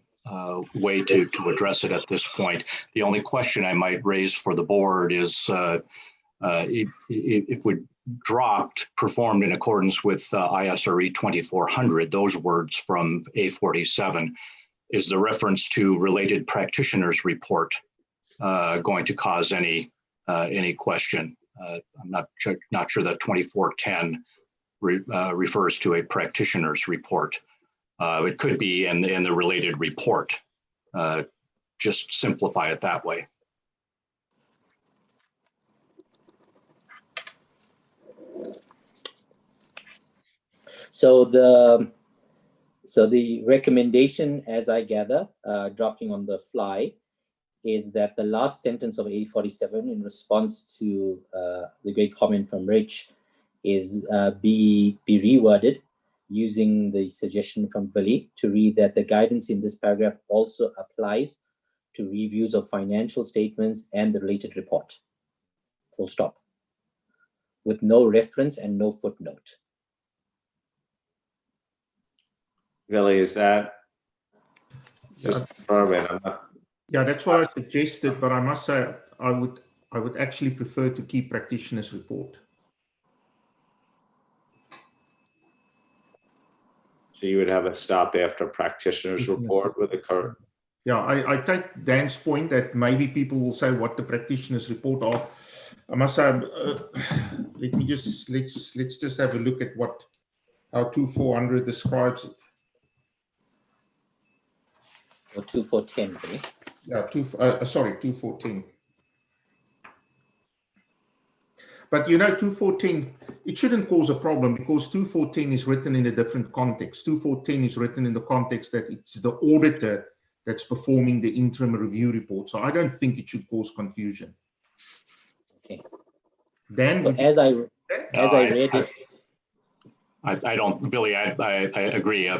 way to address it at this point. The only question I might raise for the board is if we dropped performed in accordance with ISRE 2400, those words from A47, is the reference to related practitioners report going to cause any question? I'm not sure that 2410 refers to a practitioner's report. It could be in the related report. Just simplify it that way. So the recommendation, as I gather, drafting on the fly, is that the last sentence of A47 in response to the great comment from Rich is be reworded using the suggestion from Vili to read that the guidance in this paragraph also applies to reviews of financial statements and the related report. Full stop. With no reference and no footnote. Vili, is that just confirming? Yeah, that's what I suggested, but I must say I would actually prefer to keep practitioner's report. So you would have a stop after practitioner's report with the current. Yeah, I take Dan's point that maybe people will say what the practitioner's report are. I must say, let's just have a look at how 2400 describes it. Or 2410, okay? Yeah, 2410. But you know, 2410, it shouldn't cause a problem because 2410 is written in a different context. 2410 is written in the context that it's the auditor that's performing the interim review report. So I don't think it should cause confusion. Okay. Then, so as I read it, I don't, Billy, I agree.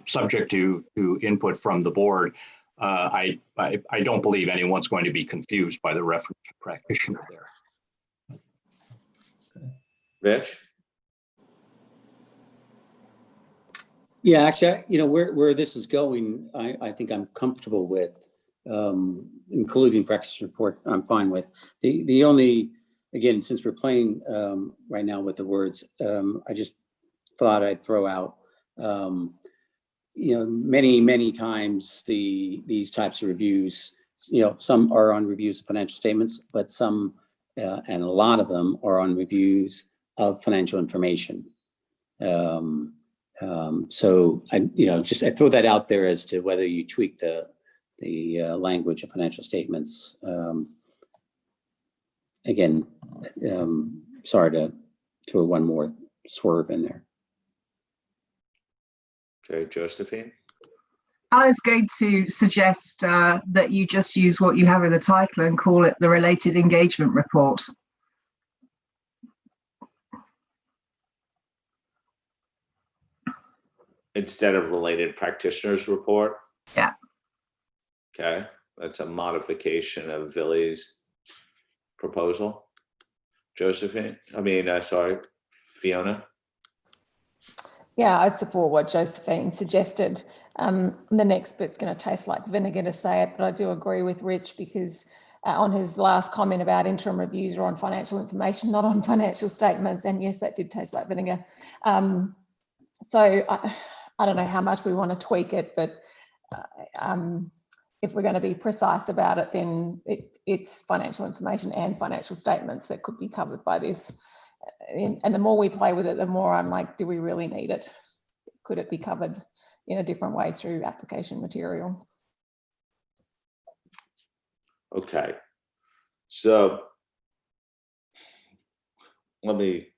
Subject to input from the board, I don't believe anyone's going to be confused by the reference to practitioner there. Rich? Yeah, actually, you know, where this is going, I think I'm comfortable with, including practice report. I'm fine with the only, again, since we're playing right now with the words, I just thought I'd throw out, you know, many times these types of reviews, you know, some are on reviews of financial statements, but some and a lot of them are on reviews of financial information. So I throw that out there as to whether you tweak the language of financial statements. Again, sorry to throw one more swerve in there. Okay, Josephine? I was going to suggest that you just use what you have in the title and call it the related engagement report. Instead of related practitioners report? Yeah. Okay, that's a modification of Vili's proposal. Josephine, sorry, Fiona? Yeah, I'd support what Josephine suggested. The next bit's going to taste like vinegar to say it, but I do agree with Rich because on his last comment about interim reviews or on financial information, not on financial statements, and yes, that did taste like vinegar. So I don't know how much we want to tweak it, but if we're going to be precise about it, then it's financial information and financial statements that could be covered by this. And the more we play with it, the more I'm like, do we really need it? Could it be covered in a different way through application material? Okay, so let me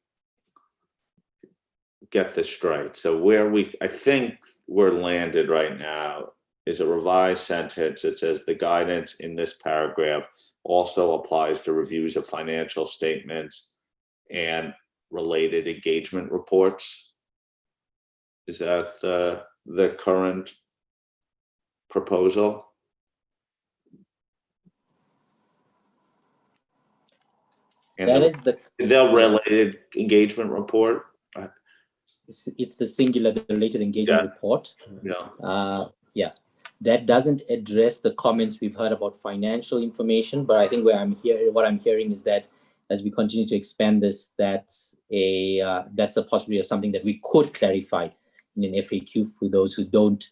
get this straight. So I think we're landed right now is a revised sentence that says the guidance in this paragraph also applies to reviews of financial statements and related engagement reports. Is that the current proposal? And That is the related engagement report. it's the singular, the related engagement report. Yeah. That doesn't address the comments we've heard about financial information, but I think what I'm hearing is that as we continue to expand this, that's a possibility of something that we could clarify in an FAQ for those who don't,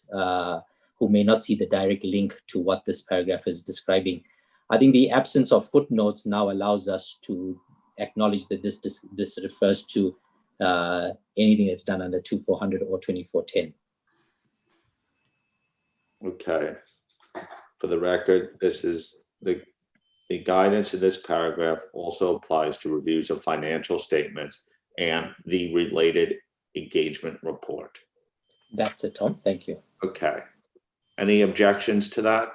who may not see the direct link to what this paragraph is describing. I think the absence of footnotes now allows us to acknowledge that this refers to anything that's done under 2400 or 2410. Okay. For the record, this is the guidance in this paragraph also applies to reviews of financial statements and the related engagement report. That's it, Tom. Thank you. Okay. Any objections to that?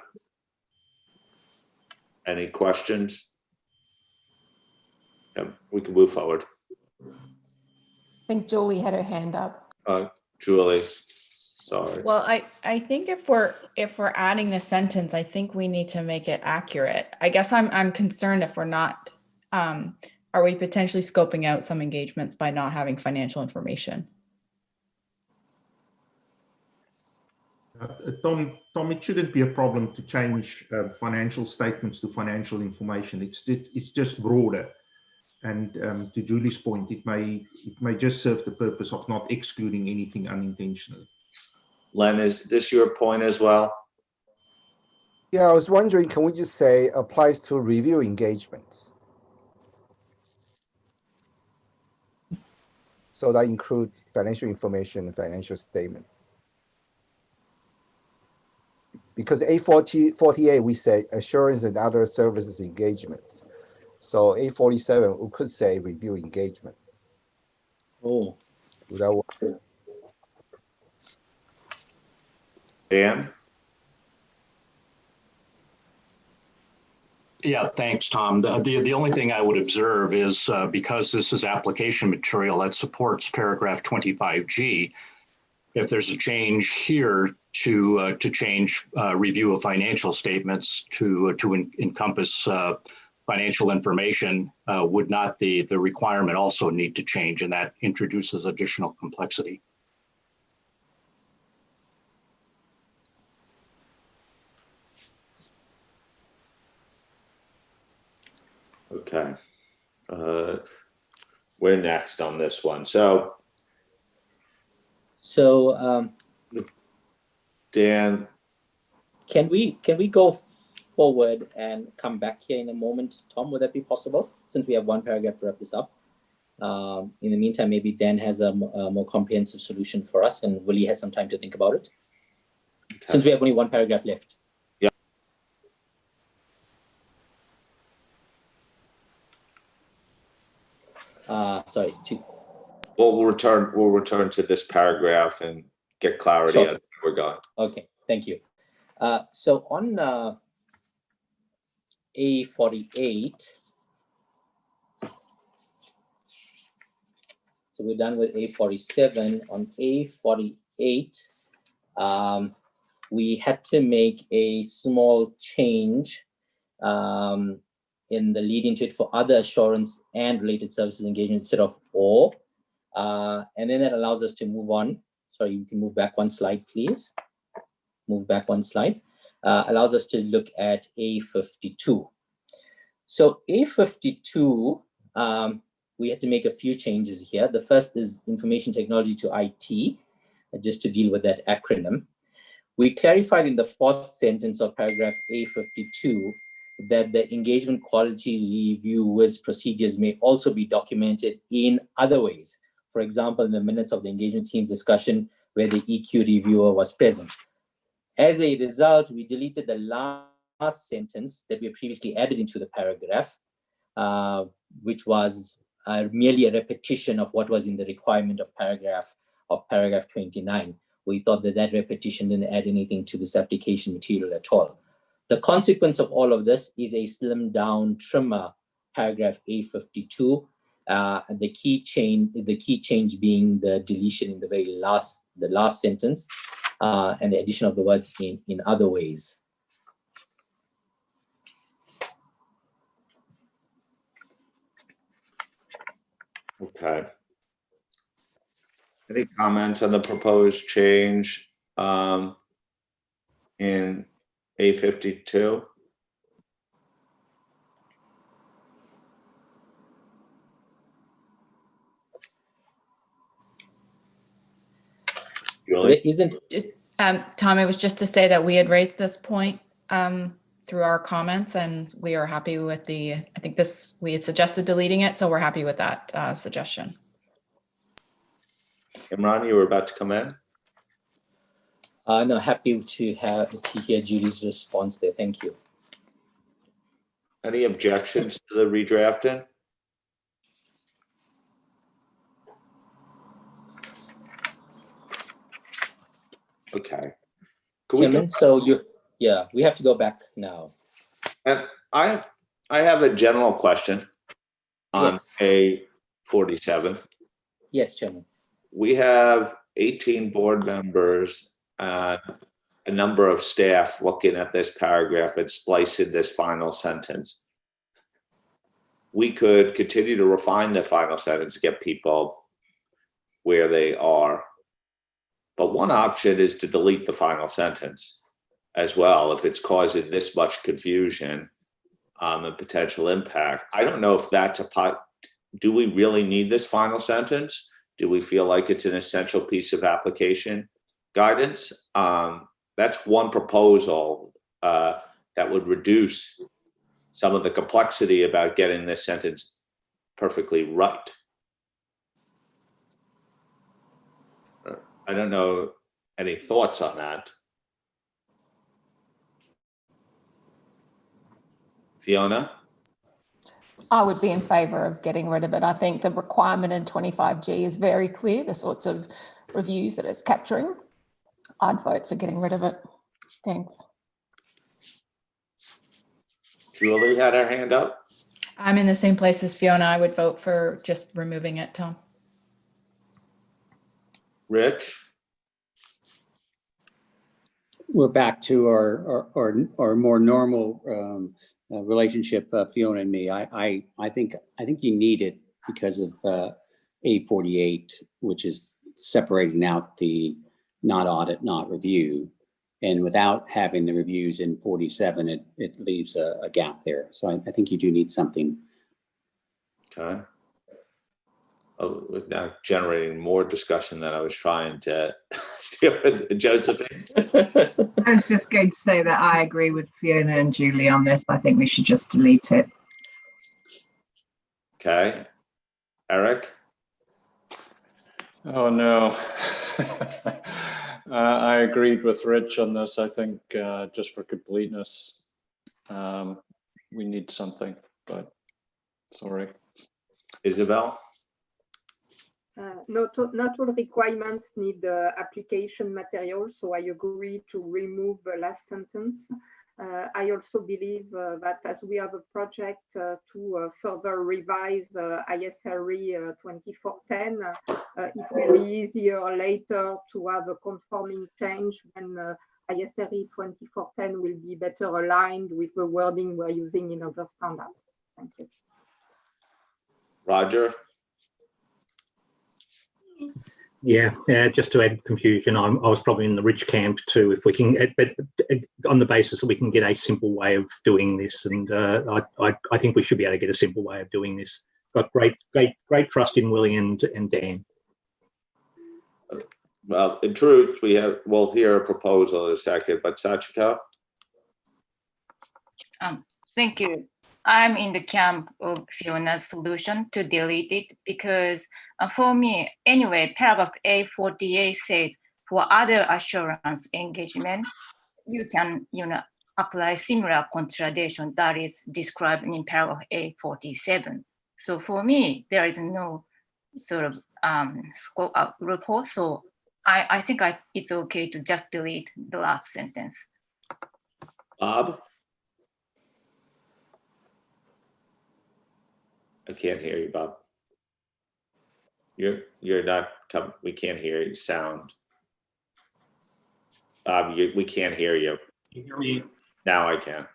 Any questions? We can move forward. I think Julie had her hand up. Julie, sorry. Well, I think if we're adding the sentence, I think we need to make it accurate. I guess I'm concerned if we're not, are we potentially scoping out some engagements by not having financial information? Tom, it shouldn't be a problem to change financial statements to financial information. It's just broader. And to Julie's point, it may just serve the purpose of not excluding anything unintentionally. Len, is this your point as well? Yeah, I was wondering, can we just say applies to review engagements? So that includes financial information and financial statement. Because A48, we say assurance and other services engagements. So A47, we could say review engagements. Oh. Would that work? Dan? Yeah, thanks, Tom. The only thing I would observe is because this is application material that supports paragraph 25G, if there's a change here to change review of financial statements to encompass financial information, would not the requirement also need to change, and that introduces additional complexity. Okay. We're next on this one. So Dan, can we go forward and come back here in a moment, Tom? Would that be possible? Since we have one paragraph to wrap this up. In the meantime, maybe Dan has a more comprehensive solution for us, and Willie has some time to think about it. Okay. Since we have only one paragraph left. Yeah. Sorry. Two. We'll return to this paragraph and get clarity on where we're going. Okay, thank you. So on A48, so we're done with A47. On A48, we had to make a small change in the leading to it for other assurance and related services engagement instead of or. And then that allows us to move on. Sorry, you can move back one slide, please. Move back one slide. Allows us to look at A52. So A52, we had to make a few changes here. The first is information technology to IT, just to deal with that acronym. We clarified in the fourth sentence of paragraph A52 that the engagement quality reviewers procedures may also be documented in other ways. For example, in the minutes of the engagement team's discussion where the EQ reviewer was present. As a result, we deleted the last sentence that we had previously added into the paragraph, which was merely a repetition of what was in the requirement of paragraph 29. We thought that repetition didn't add anything to this application material at all. The consequence of all of this is a slimmed down, trimmer paragraph A52. The key change being the deletion in the last sentence, and the addition of the words in other ways. Okay. Any comments on the proposed change in A52? There isn't. Tom, it was just to say that we had raised this point through our comments, and we are happy with I think we had suggested deleting it, so we're happy with that suggestion. Imran, you were about to come in? No, happy to hear Julie's response there. Thank you. Any objections to the redrafting? Okay. Chairman, so we have to go back now. And I have a general question on Yes. A47. Yes, Chairman. We have 18 board members and a number of staff looking at this paragraph and splicing this final sentence. We could continue to refine the final sentence to get people where they are. But one option is to delete the final sentence as well if it's causing this much confusion and potential impact. I don't know if that's do we really need this final sentence? Do we feel like it's an essential piece of application guidance? That's one proposal that would reduce some of the complexity about getting this sentence perfectly right. I don't know any thoughts on that. Fiona? I would be in favour of getting rid of it. I think the requirement in 25G is very clear, the sorts of reviews that it's capturing. I'd vote for getting rid of it. Thanks. Julie had her hand up. I'm in the same place as Fiona. I would vote for just removing it, Tom. Rich? We're back to our more normal relationship, Fiona and me. I think you need it because of A48, which is separating out the not audit, not review. And without having the reviews in 47, it leaves a gap there. So I think you do need something. Okay. Oh, now generating more discussion than I was trying to deal with. Josephine? I was just going to say that I agree with Fiona and Julie on this. I think we should just delete it. Okay. Eric? Oh, no. I agreed with Rich on this. I think just for completeness, we need something, but sorry. Isabel? Not all requirements need application material, so I agree to remove the last sentence. I also believe that as we have a project to further revise ISRE 2410, it will be easier later to have a conforming change when ISRE 2410 will be better aligned with the wording we're using in other standards. Thank you. Roger? Yeah, just to add confusion, I was probably in the Rich camp too. If we can, but on the basis that we can get a simple way of doing this, and I think we should be able to get a simple way of doing this. Got great trust in Willie and Dan. Well, in truth, we'll hear a proposal in a second, but Sachiko? Thank you. I'm in the camp of Fiona's solution to delete it because for me, anyway, paragraph A48 says for other assurance engagement, you can, apply similar contradiction that is described in paragraph A47. So for me, there is no sort of scope of loophole. So I think it's okay to just delete the last sentence. Bob? I can't hear you, Bob. You're not coming. We can't hear you. Sound. Bob, we can't hear you. Can you hear me? Now I can.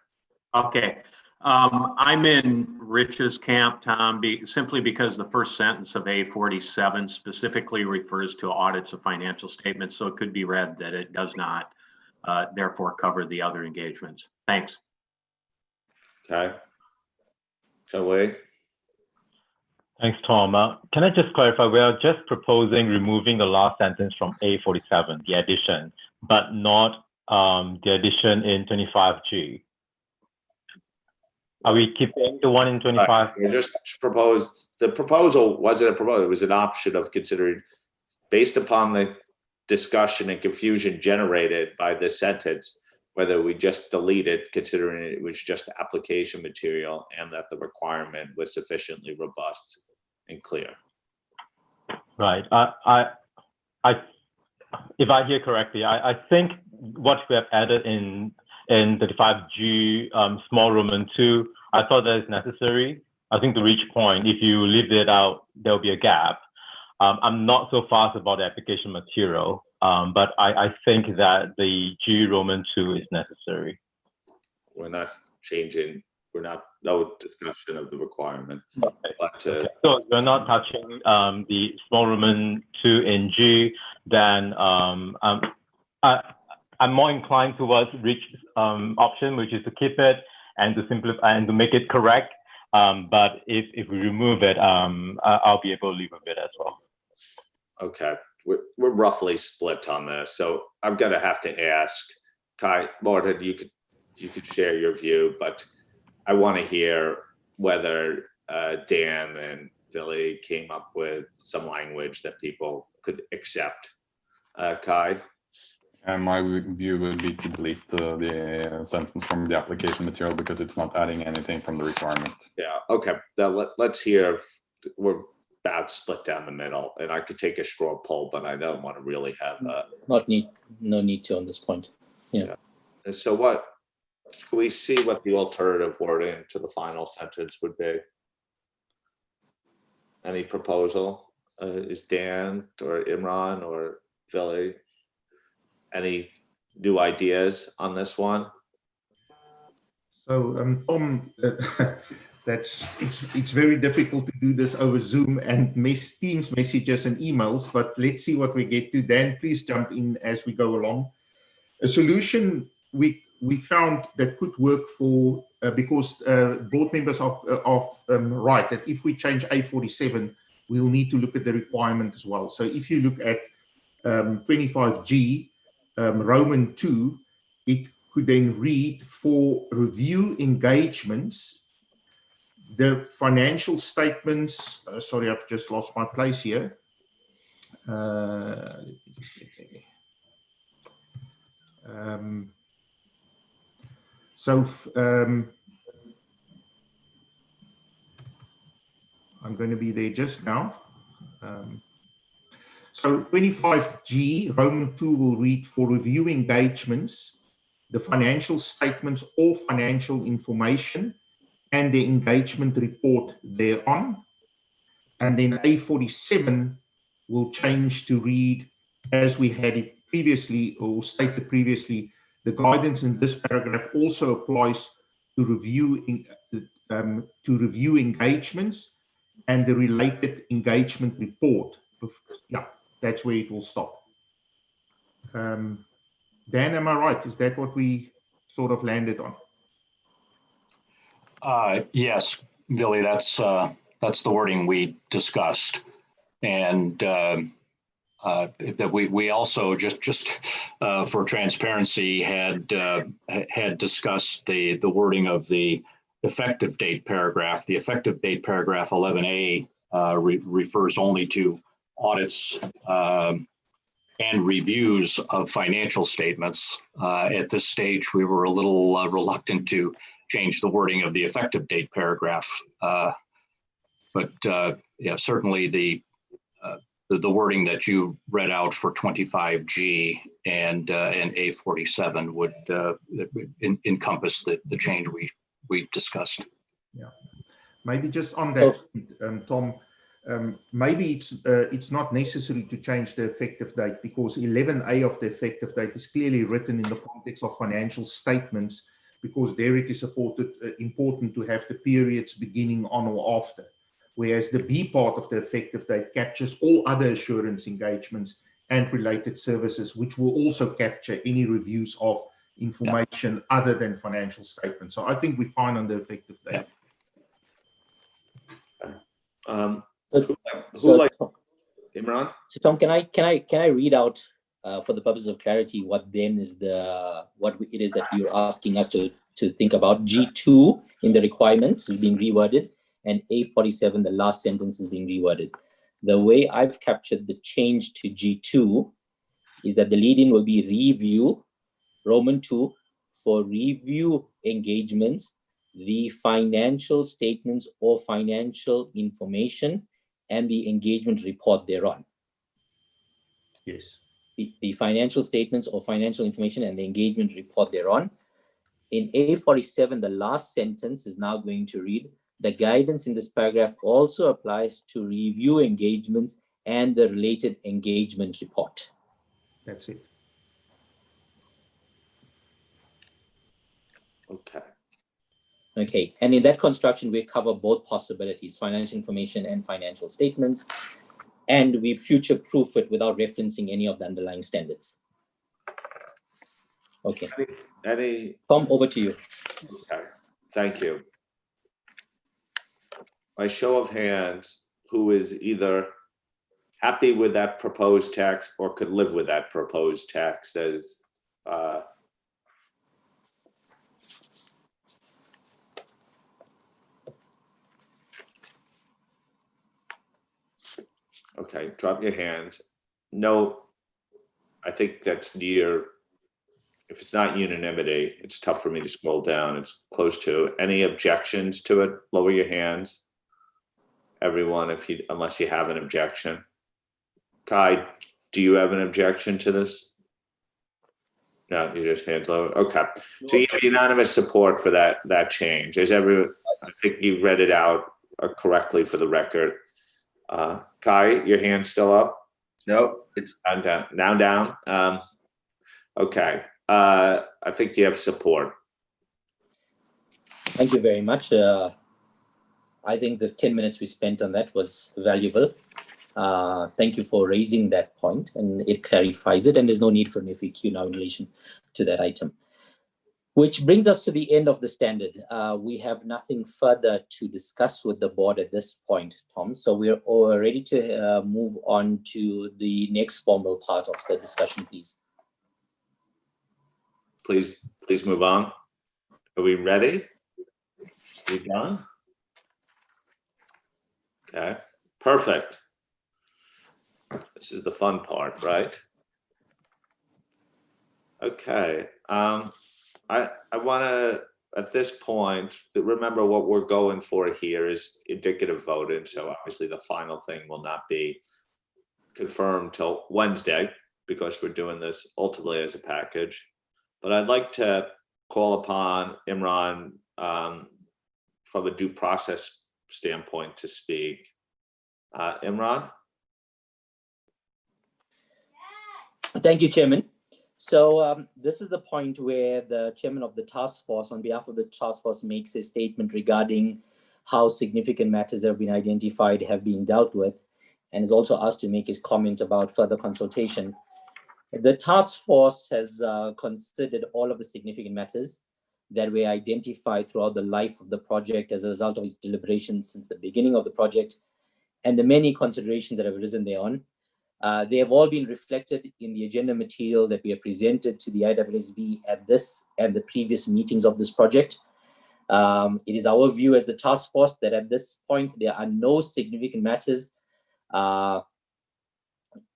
Okay. I'm in Rich's camp, Tom, simply because the first sentence of A47 specifically refers to audits of financial statements, so it could be read that it does not therefore cover the other engagements. Thanks. Okay. Shall we? Thanks, Tom. Can I just clarify? We are just proposing removing the last sentence from A47, the addition, but not the addition in 25G. Are we keeping the one in 25? We just proposed, the proposal wasn't a proposal, it was an option of considering, based upon the discussion and confusion generated by this sentence, whether we just delete it, considering it was just application material and that the requirement was sufficiently robust and clear. Right. If I hear correctly, I think what we have added in 35G small Roman 2, I thought that is necessary. I think to reach point, if you leave it out, there'll be a gap. I'm not so fast about the application material, but I think that the G Roman 2 is necessary. We're not changing, no discussion of the requirement. Okay. But, okay. So we're not touching the small Roman 2 in G, then I'm more inclined towards Rich's option, which is to keep it and to simplify and to make it correct. But if we remove it, I'll be able to live with it as well. Okay, we're roughly split on this, so I'm gonna have to ask Kai, Martin, you could share your view, but I want to hear whether Dan and Billy came up with some language that people could accept. Kai? My view would be to delete the sentence from the application material because it's not adding anything from the requirement. Yeah, okay, now let's hear, we're about split down the middle, and I could take a straw poll, but I don't want to really have no need to on this point. Yeah. And so what, can we see what the alternative wording to the final sentence would be? Any proposal? Is Dan or Imran or Billy? Any new ideas on this one? So Tom, it's very difficult to do this over Zoom and Teams messages and emails, but let's see what we get to. Dan, please jump in as we go along. A solution we found that could work for, because board members are right, that if we change A47, we'll need to look at the requirement as well. So if you look at 25G, Roman 2, it could then read for review engagements, the financial statements, sorry, I've just lost my place here. I'm going to be there just now. So 25G, Roman 2 will read for review engagements, the financial statements or financial information, and the engagement report thereon. And then A47 will change to read, as we had it previously, or stated previously, the guidance in this paragraph also applies to review engagements and the related engagement report. Yeah, that's where it will stop. Dan, am I right? Is that what we sort of landed on? Yes, Billy, that's the wording we discussed, and that we also just for transparency had discussed the wording of the effective date paragraph. The effective date paragraph 11A refers only to audits and reviews of financial statements. At this stage, we were a little reluctant to change the wording of the effective date paragraph. But yeah, certainly the wording that you read out for 25G and A47 would encompass the change we discussed. Yeah, maybe just on that, Tom, maybe it's not necessary to change the effective date, because 11A of the effective date is clearly written in the context of financial statements, because there it is important to have the periods beginning on or after. Whereas the B part of the effective date captures all other assurance engagements and related services, which will also capture any reviews of information other than financial statements. So I think we're fine on the effective date. Imran? So Tom, can I read out for the purpose of clarity what then is what it is that you're asking us to think about? G2 in the requirements is being reworded, and A47, the last sentence, is being reworded. The way I've captured the change to G2 is that the lead-in will be review, Roman 2, for review engagements, the financial statements or financial information, and the engagement report thereon. Yes. The financial statements or financial information and the engagement report thereon. In A47, the last sentence is now going to read, the guidance in this paragraph also applies to review engagements and the related engagement report. That's it. Okay. Okay, and in that construction, we cover both possibilities, financial information and financial statements, and we future-proof it without referencing any of the underlying standards. Okay. Tom, over to you. Okay, thank you. By show of hands, who is either happy with that proposed text or could live with that proposed text as okay, drop your hands. No, I think that's near, if it's not unanimity, it's tough for me to scroll down. It's close to. Any objections to it? Lower your hands. Everyone, unless you have an objection. Kai, do you have an objection to this? No, you just hands lower. Okay, so you have unanimous support for that change. I think you read it out correctly for the record. Kai, your hand's still up? No, it's down. Now down. Okay, I think you have support. Thank you very much. I think the 10 minutes we spent on that was valuable. Thank you for raising that point, and it clarifies it, and there's no need for an FAQ now in relation to that item. Which brings us to the end of the standard. We have nothing further to discuss with the board at this point, Tom. So we're all ready to move on to the next formal part of the discussion, please. Please move on. Are we ready? We done? Okay, perfect. This is the fun part, right? Okay. I want to, at this point, remember what we're going for here is indicative voting. So obviously the final thing will not be confirmed till Wednesday because we're doing this ultimately as a package. But I'd like to call upon Imran from a due process standpoint to speak. Imran? Thank you, Chairman. So this is the point where the chairman of the task force, on behalf of the task force, makes a statement regarding how significant matters that have been identified have been dealt with, and is also asked to make his comment about further consultation. The task force has considered all of the significant matters that were identified throughout the life of the project as a result of its deliberations since the beginning of the project, and the many considerations that have arisen thereon. They have all been reflected in the agenda material that we have presented to the IAASB at this and the previous meetings of this project. It is our view as the task force that at this point, there are no significant matters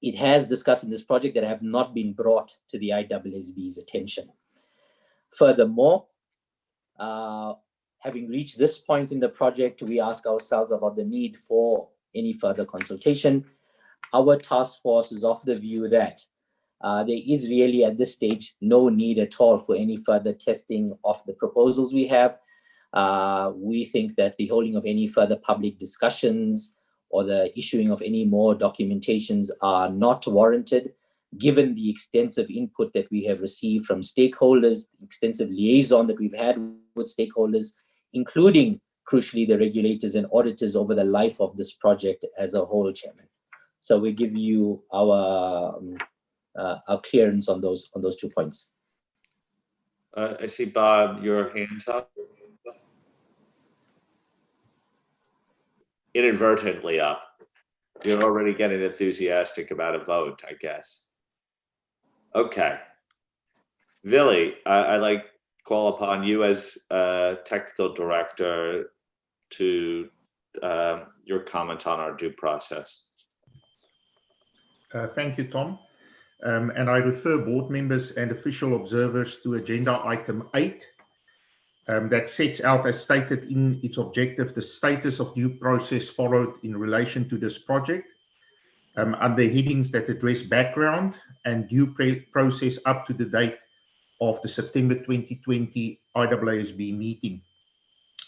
it has discussed in this project that have not been brought to the IAASB's attention. Furthermore, having reached this point in the project, we ask ourselves about the need for any further consultation. Our task force is of the view that there is really at this stage no need at all for any further testing of the proposals we have. We think that the holding of any further public discussions or the issuing of any more documentations are not warranted. given the extensive input that we have received from stakeholders, extensive liaison that we've had with stakeholders, including, crucially, the regulators and auditors over the life of this project as a whole, Chairman. So we give you our clearance on those 2 points. I see, Bob, your hand's up. Inadvertently up. You're already getting enthusiastic about a vote, I guess. Okay. Vili, I'd like to call upon you as technical director to your comment on our due process. Thank you, Tom. And I refer board members and official observers to agenda item 8 that sets out, as stated in its objective, the status of due process followed in relation to this project under headings that address background and due process up to the date of the September 2020 IAASB meeting.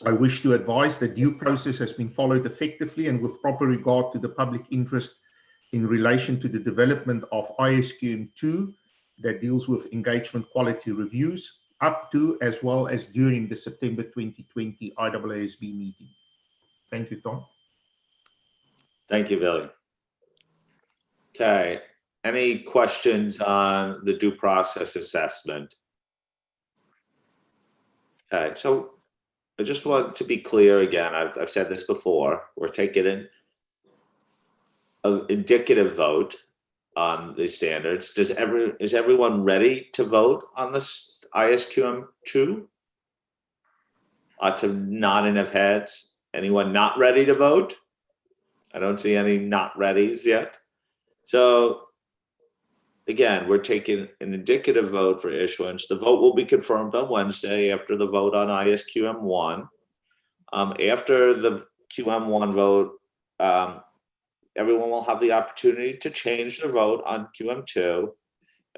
I wish to advise that due process has been followed effectively and with proper regard to the public interest in relation to the development of ISQM 2 that deals with engagement quality reviews up to as well as during the September 2020 IAASB meeting. Thank you, Tom. Thank you, Vili. Okay, any questions on the due process assessment? Okay, so I just want to be clear again, I've said this before, we're taking an indicative vote on the standards. Is everyone ready to vote on this ISQM 2? Lots of nodding of heads. Anyone not ready to vote? I don't see any not readies yet. So again, we're taking an indicative vote for issuance. The vote will be confirmed on Wednesday after the vote on ISQM 1. After the QM1 vote, everyone will have the opportunity to change their vote on QM2.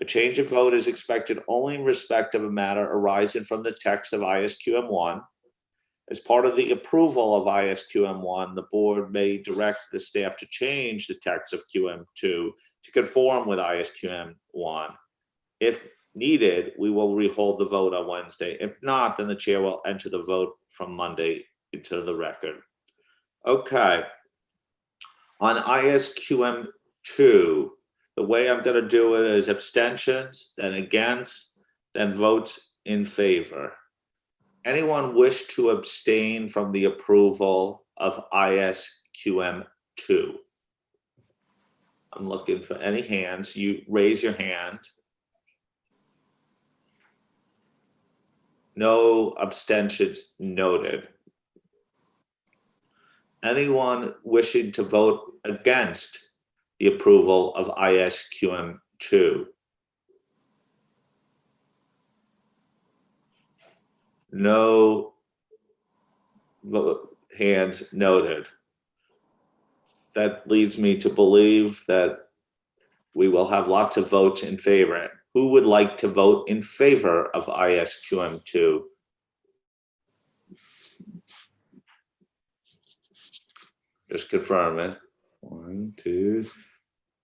A change of vote is expected only in respect of a matter arising from the text of ISQM1. As part of the approval of ISQM1, the board may direct the staff to change the text of QM2 to conform with ISQM1. If needed, we will rehold the vote on Wednesday. If not, then the chair will enter the vote from Monday into the record. Okay. On ISQM 2, the way I'm going to do it is abstentions, then against, then votes in favor. Anyone wish to abstain from the approval of ISQM 2? I'm looking for any hands. You raise your hand. No abstentions noted. Anyone wishing to vote against the approval of ISQM 2? No hands noted. That leads me to believe that we will have lots of votes in favor. Who would like to vote in favor of ISQM 2? Just confirm it. 1, 2,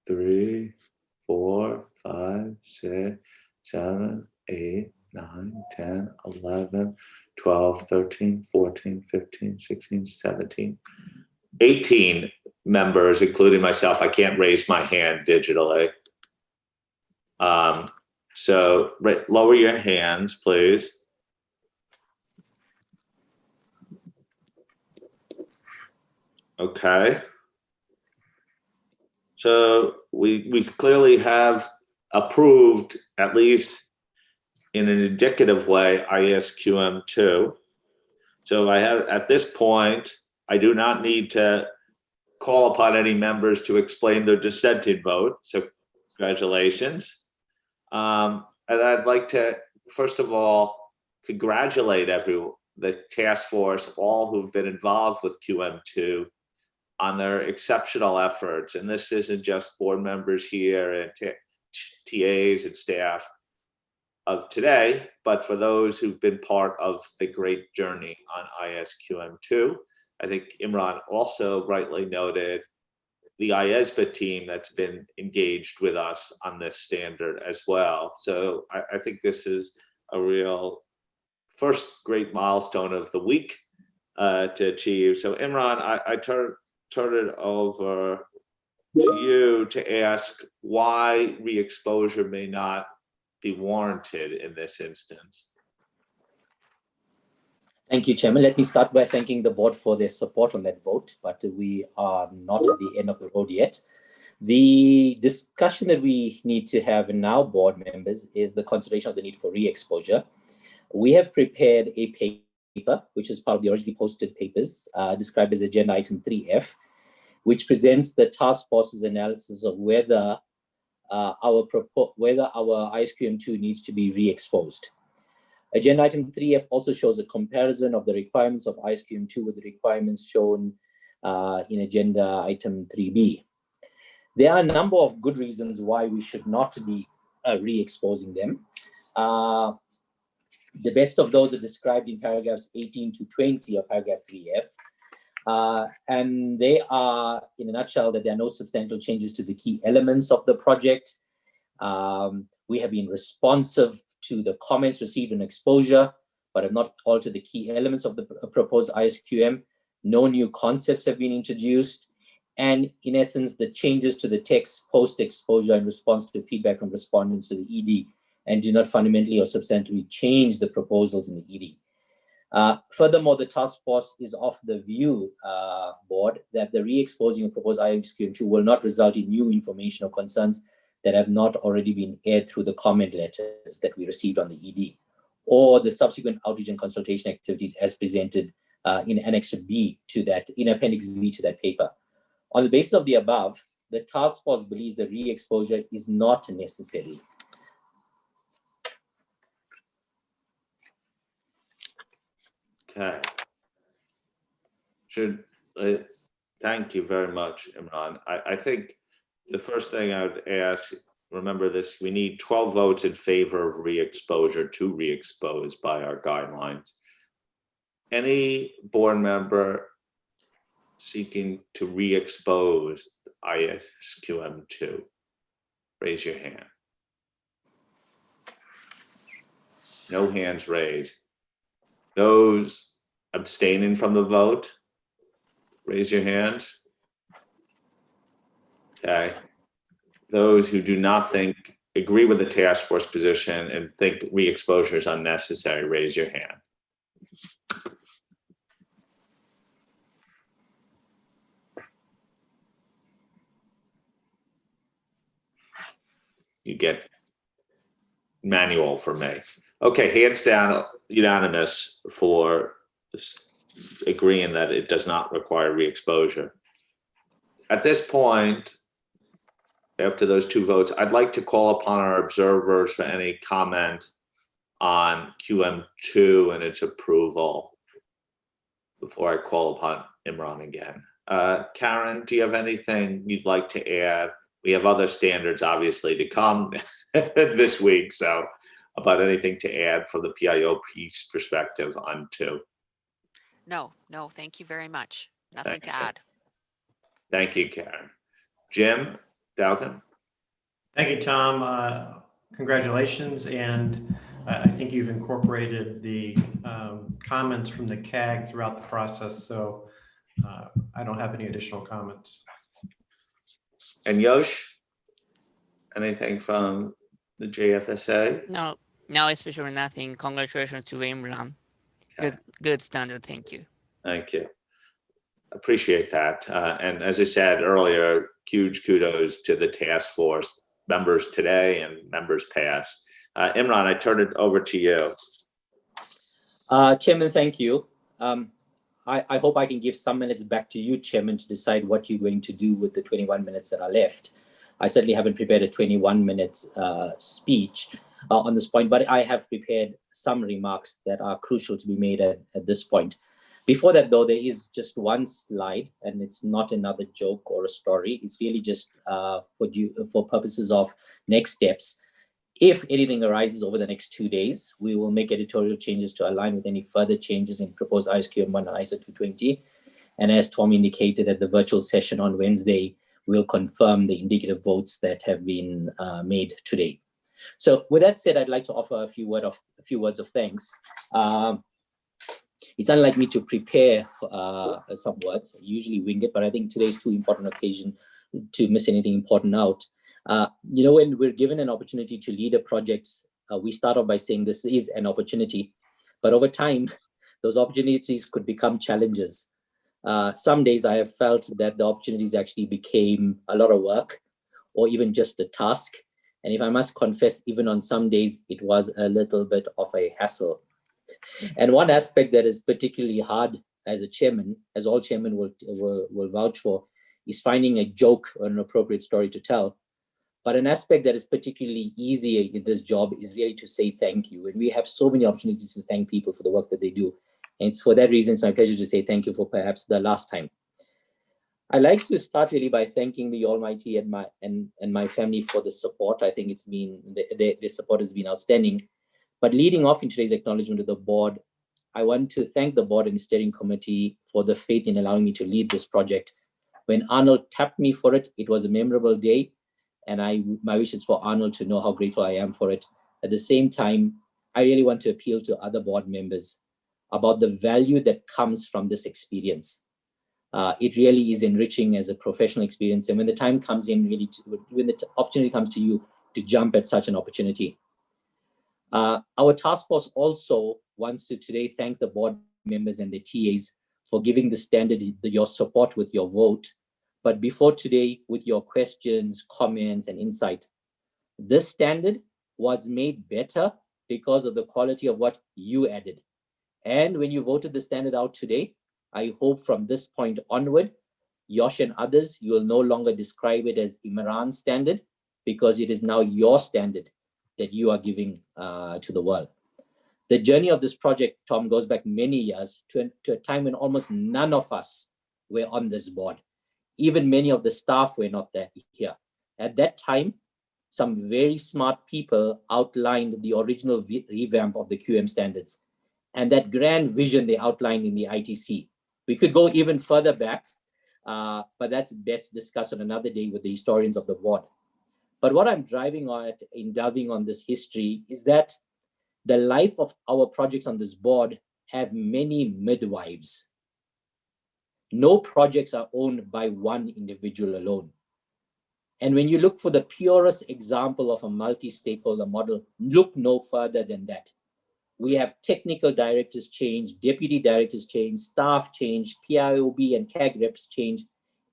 3, 4, 5, 6, 7, 8, 9, 10, 11, 12, 13, 14, 15, 16, 17, 18 members, including myself. I can't raise my hand digitally. So lower your hands, please. Okay. So we clearly have approved, at least in an indicative way, ISQM 2. So at this point, I do not need to call upon any members to explain their dissenting vote. So congratulations. And I'd like to, first of all, congratulate the task force, all who've been involved with QM2 on their exceptional efforts. And this isn't just board members here and TAs and staff of today, but for those who've been part of the great journey on ISQM2. I think Imran also rightly noted the IAASB team that's been engaged with us on this standard as well. So I think this is a real first great milestone of the week to achieve. So Imran, I turn it over to you to ask why re-exposure may not be warranted in this instance. Thank you, Chairman. Let me start by thanking the board for their support on that vote, but we are not at the end of the road yet. The discussion that we need to have now, board members, is the consideration of the need for re-exposure. We have prepared a paper, which is part of the originally posted papers, described as agenda item 3F, which presents the task force's analysis of whether our ISQM2 needs to be re-exposed. Agenda item 3F also shows a comparison of the requirements of ISQM2 with the requirements shown in agenda item 3B. There are a number of good reasons why we should not be re-exposing them. The best of those are described in paragraphs 18 to 20 of paragraph 3F. And they are, in a nutshell, that there are no substantial changes to the key elements of the project. We have been responsive to the comments received in exposure, but have not altered the key elements of the proposed ISQM. No new concepts have been introduced. And in essence, the changes to the text post-exposure in response to feedback from respondents to the ED and do not fundamentally or substantially change the proposals in the ED. Furthermore, the task force is of the view, board, that the re-exposing of proposed ISQM2 will not result in new information or concerns that have not already been aired through the comment letters that we received on the ED, or the subsequent outreach and consultation activities as presented in Annex B to that, in Appendix B to that paper. On the basis of the above, the task force believes that re-exposure is not necessary. Okay. Thank you very much, Imran. I think the first thing I would ask, remember this, we need 12 votes in favor of re-exposure to re-expose by our guidelines. Any board member seeking to re-expose ISQM2, raise your hand. No hands raised. Those abstaining from the vote, raise your hand. Okay. Those who do not agree with the task force position and think re-exposure is unnecessary, raise your hand. You get manual for me. Okay, hands down, unanimous for agreeing that it does not require re-exposure. At this point, after those two votes, I'd like to call upon our observers for any comment on QM2 and its approval before I call upon Imran again. Karen, do you have anything you'd like to add? We have other standards obviously to come this week, so about anything to add from the PIOP's perspective on 2? No, thank you very much. Nothing to add. Thank you, Karen. Jim Dalkin. Thank you, Tom. Congratulations, and I think you've incorporated the comments from the CAG throughout the process, so I don't have any additional comments. And Yosh, anything from the JFSA? No, especially nothing. Congratulations to Imran. Okay. Good standard. Thank you. Thank you. Appreciate that. And as I said earlier, huge kudos to the task force members today and members past. Imran, I turn it over to you. Chairman, thank you. I hope I can give some minutes back to you, Chairman, to decide what you're going to do with the 21 minutes that are left. I certainly haven't prepared a 21 minutes speech on this point, but I have prepared some remarks that are crucial to be made at this point. Before that, though, there is just one slide, and it's not another joke or a story. It's really just for purposes of next steps. If anything arises over the next 2 days, we will make editorial changes to align with any further changes in proposed ISQM1 and ISO 220. And as Tom indicated at the virtual session on Wednesday, we'll confirm the indicative votes that have been made today. So with that said, I'd like to offer a few words of thanks. It's unlike me to prepare some words. I usually wing it, but I think today's too important occasion to miss anything important out. You know, when we're given an opportunity to lead a project, we start off by saying this is an opportunity, but over time, those opportunities could become challenges. Some days I have felt that the opportunities actually became a lot of work or even just a task. And if I must confess, even on some days, it was a little bit of a hassle. And one aspect that is particularly hard as a chairman, as all chairmen will vouch for, is finding a joke or an appropriate story to tell. But an aspect that is particularly easy in this job is really to say thank you. And we have so many opportunities to thank people for the work that they do. And it's for that reason, it's my pleasure to say thank you for perhaps the last time. I'd like to start really by thanking the Almighty and my family for the support. I think it's been, the support has been outstanding. But leading off in today's acknowledgement to the board, I want to thank the board and the steering committee for the faith in allowing me to lead this project. When Arnold tapped me for it, it was a memorable day. And my wish is for Arnold to know how grateful I am for it. At the same time, I really want to appeal to other board members about the value that comes from this experience. It really is enriching as a professional experience. And when the time comes in, really, when the opportunity comes to you to jump at such an opportunity. Our task force also wants to today thank the board members and the TAs for giving the standard your support with your vote. But before today, with your questions, comments, and insight, this standard was made better because of the quality of what you added. And when you voted the standard out today, I hope from this point onward, Yosh and others, you will no longer describe it as Imran's standard, because it is now your standard that you are giving to the world. The journey of this project, Tom, goes back many years to a time when almost none of us were on this board. Even many of the staff were not there here. At that time, some very smart people outlined the original revamp of the QM standards and that grand vision they outlined in the ITC. We could go even further back, but that's best discussed on another day with the historians of the board. But what I'm driving at in delving on this history is that the life of our projects on this board have many midwives. No projects are owned by one individual alone. And when you look for the purest example of a multi-stakeholder model, look no further than that. We have technical directors change, deputy directors change, staff change, PIOB and CAG reps change,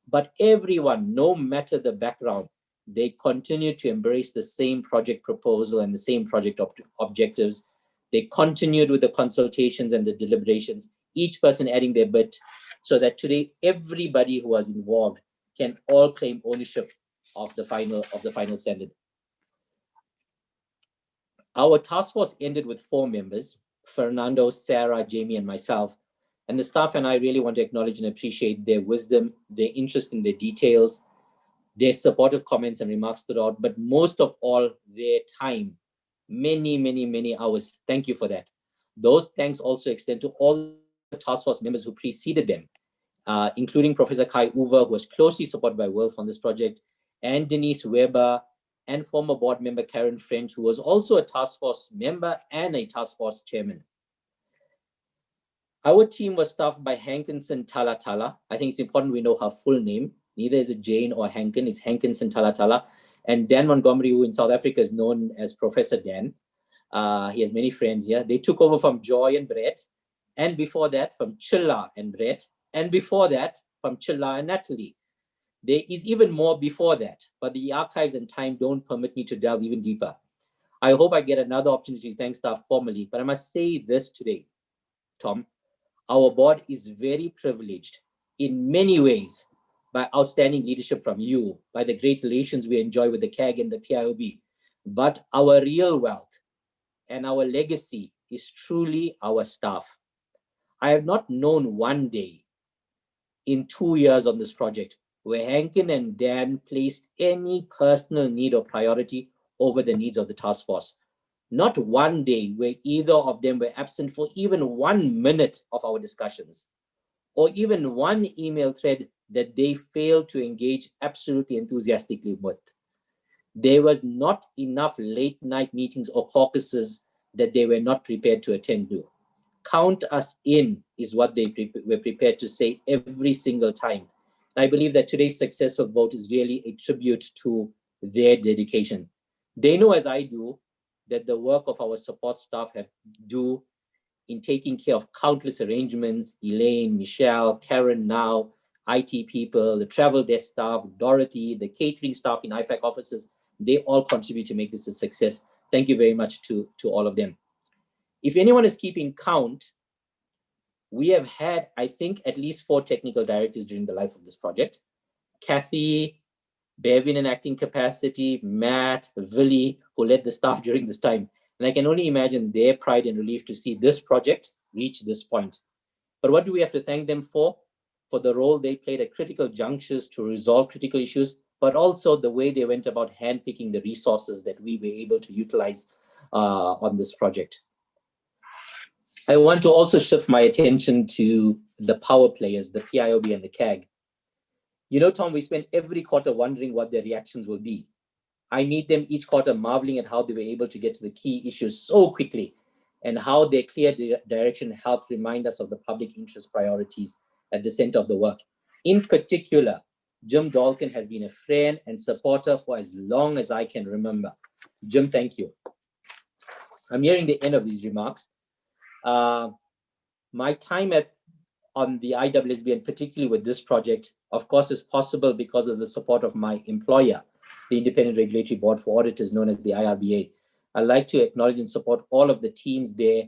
but everyone, no matter the background, they continue to embrace the same project proposal and the same project objectives. They continued with the consultations and the deliberations, each person adding their bit, so that today everybody who was involved can all claim ownership of the final standard. Our task force ended with 4 members, Fernando, Sarah, Jamie, and myself. And the staff and I really want to acknowledge and appreciate their wisdom, their interest in the details, their supportive comments and remarks throughout, but most of all, their time, many, many, many hours. Thank you for that. Those thanks also extend to all the task force members who preceded them, including Professor Kai Uwe, who was closely supported by Wolf on this project, and Denise Weber, and former board member Karen French, who was also a task force member and a task force chairman. Our team was staffed by Hankinson Talatala. I think it's important we know her full name. Neither is it Jane or Hankin, it's Hankinson Talatala. And Dan Montgomery, who in South Africa is known as Professor Dan. He has many friends here. They took over from Joy and Brett, and before that from Chilla and Brett, and before that from Chilla and Natalie. There is even more before that, but the archives and time don't permit me to delve even deeper. I hope I get another opportunity to thank staff formally, but I must say this today, Tom, our board is very privileged in many ways by outstanding leadership from you, by the great relations we enjoy with the CAG and the PIOB, but our real wealth and our legacy is truly our staff. I have not known one day in 2 years on this project where Hankin and Dan placed any personal need or priority over the needs of the task force. Not one day where either of them were absent for even 1 minute of our discussions, or even one email thread that they failed to engage absolutely enthusiastically with. There was not enough late night meetings or caucuses that they were not prepared to attend to. Count us in is what they were prepared to say every single time. I believe that today's successful vote is really a tribute to their dedication. They know, as I do, that the work of our support staff have do in taking care of countless arrangements, Elaine, Michelle, Karen now, IT people, the travel desk staff, Dorothy, the catering staff in IFAC offices, they all contribute to make this a success. Thank you very much to all of them. If anyone is keeping count, we have had, I think, at least 4 technical directors during the life of this project. Kathy, Bev in an acting capacity, Matt, Willie, who led the staff during this time. And I can only imagine their pride and relief to see this project reach this point. But what do we have to thank them for? For the role they played at critical junctures to resolve critical issues, but also the way they went about handpicking the resources that we were able to utilize on this project. I want to also shift my attention to the power players, the PIOB and the CAG. You know, Tom, we spend every quarter wondering what their reactions will be. I meet them each quarter marveling at how they were able to get to the key issues so quickly and how their clear direction helped remind us of the public interest priorities at the center of the work. In particular, Jim Dalkin has been a friend and supporter for as long as I can remember. Jim, thank you. I'm nearing the end of these remarks. My time on the IAASB, and particularly with this project, of course, is possible because of the support of my employer, the Independent Regulatory Board for Auditors, known as the IRBA. I'd like to acknowledge and support all of the teams there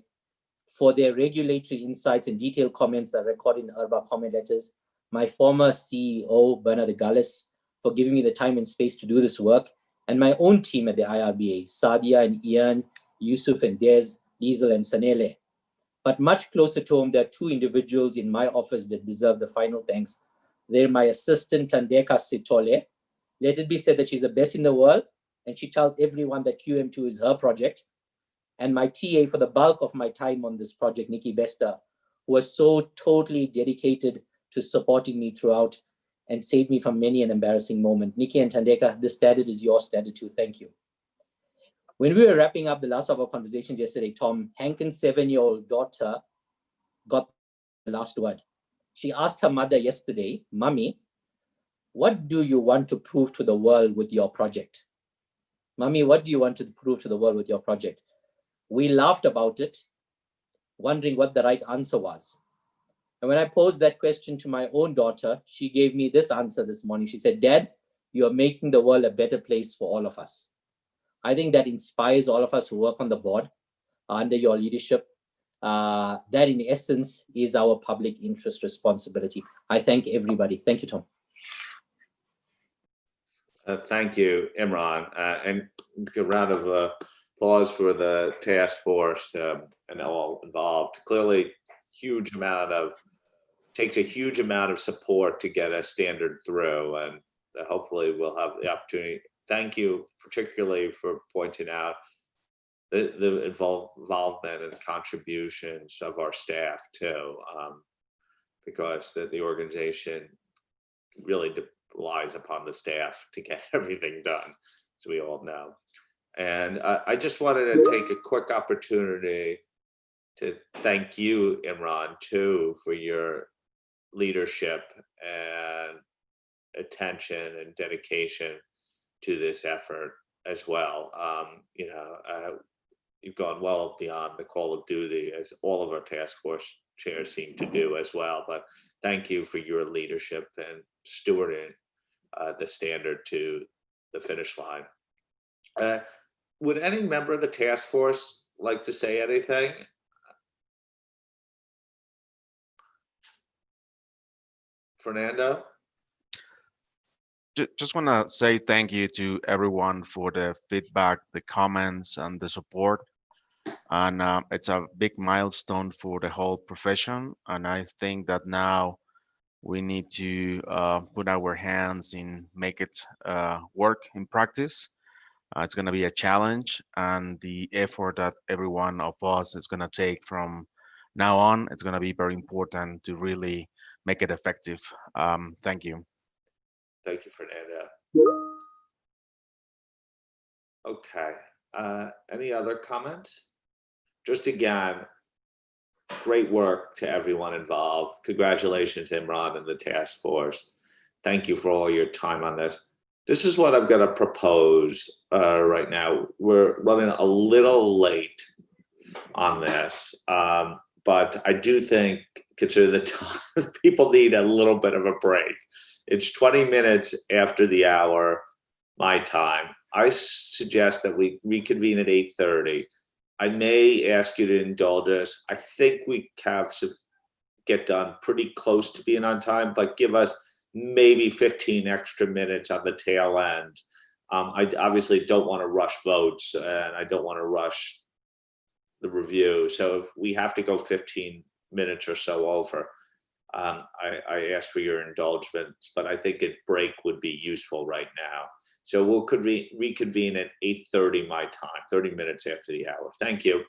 for their regulatory insights and detailed comments that are recorded in IRBA comment letters. My former CEO, Bernard Gullis, for giving me the time and space to do this work, and my own team at the IRBA, Sadia and Ian, Yusuf and Des, Liesel and Sanele. But much closer to home, there are 2 individuals in my office that deserve the final thanks. They're my assistant, Tandeka Sitole. Let it be said that she's the best in the world, and she tells everyone that QM2 is her project. And my TA for the bulk of my time on this project, Nikki Bester, who was so totally dedicated to supporting me throughout and saved me from many an embarrassing moment. Nikki and Tandeka, this standard is your standard too. Thank you. When we were wrapping up the last of our conversations yesterday, Tom, Hankin's 7-year-old daughter got the last word. She asked her mother yesterday, Mommy, what do you want to prove to the world with your project? Mommy, what do you want to prove to the world with your project? We laughed about it, wondering what the right answer was. And when I posed that question to my own daughter, she gave me this answer this morning. She said, Dad, you are making the world a better place for all of us. I think that inspires all of us who work on the board under your leadership. That in essence is our public interest responsibility. I thank everybody. Thank you, Tom. Thank you, Imran, and a round of applause for the task force and all involved. Clearly, takes a huge amount of support to get a standard through, and hopefully we'll have the opportunity. Thank you particularly for pointing out the involvement and contributions of our staff too, because the organization really relies upon the staff to get everything done, as we all know. And I just wanted to take a quick opportunity to thank you, Imran, too, for your leadership and attention and dedication to this effort as well. You've gone well beyond the call of duty, as all of our task force chairs seem to do as well. But thank you for your leadership and stewarding the standard to the finish line. Would any member of the task force like to say anything? Fernando? Just want to say thank you to everyone for the feedback, the comments, and the support. And it's a big milestone for the whole profession. And I think that now we need to put our hands in, make it work in practice. It's going to be a challenge, and the effort that every one of us is going to take from now on, it's going to be very important to really make it effective. Thank you. Thank you, Fernando. Okay, any other comments? Just again, great work to everyone involved. Congratulations, Imran and the task force. Thank you for all your time on this. This is what I'm going to propose right now. We're running a little late on this, but I do think, consider the time, people need a little bit of a break. It's 20 minutes after the hour, my time. I suggest that we reconvene at 8:30. I may ask you to indulge us. I think we have to get done pretty close to being on time, but give us maybe 15 extra minutes on the tail end. I obviously don't want to rush votes, and I don't want to rush the review. So if we have to go 15 minutes or so over, I ask for your indulgence, but I think a break would be useful right now. So we'll reconvene at 8:30 my time, 30 minutes after the hour. Thank you.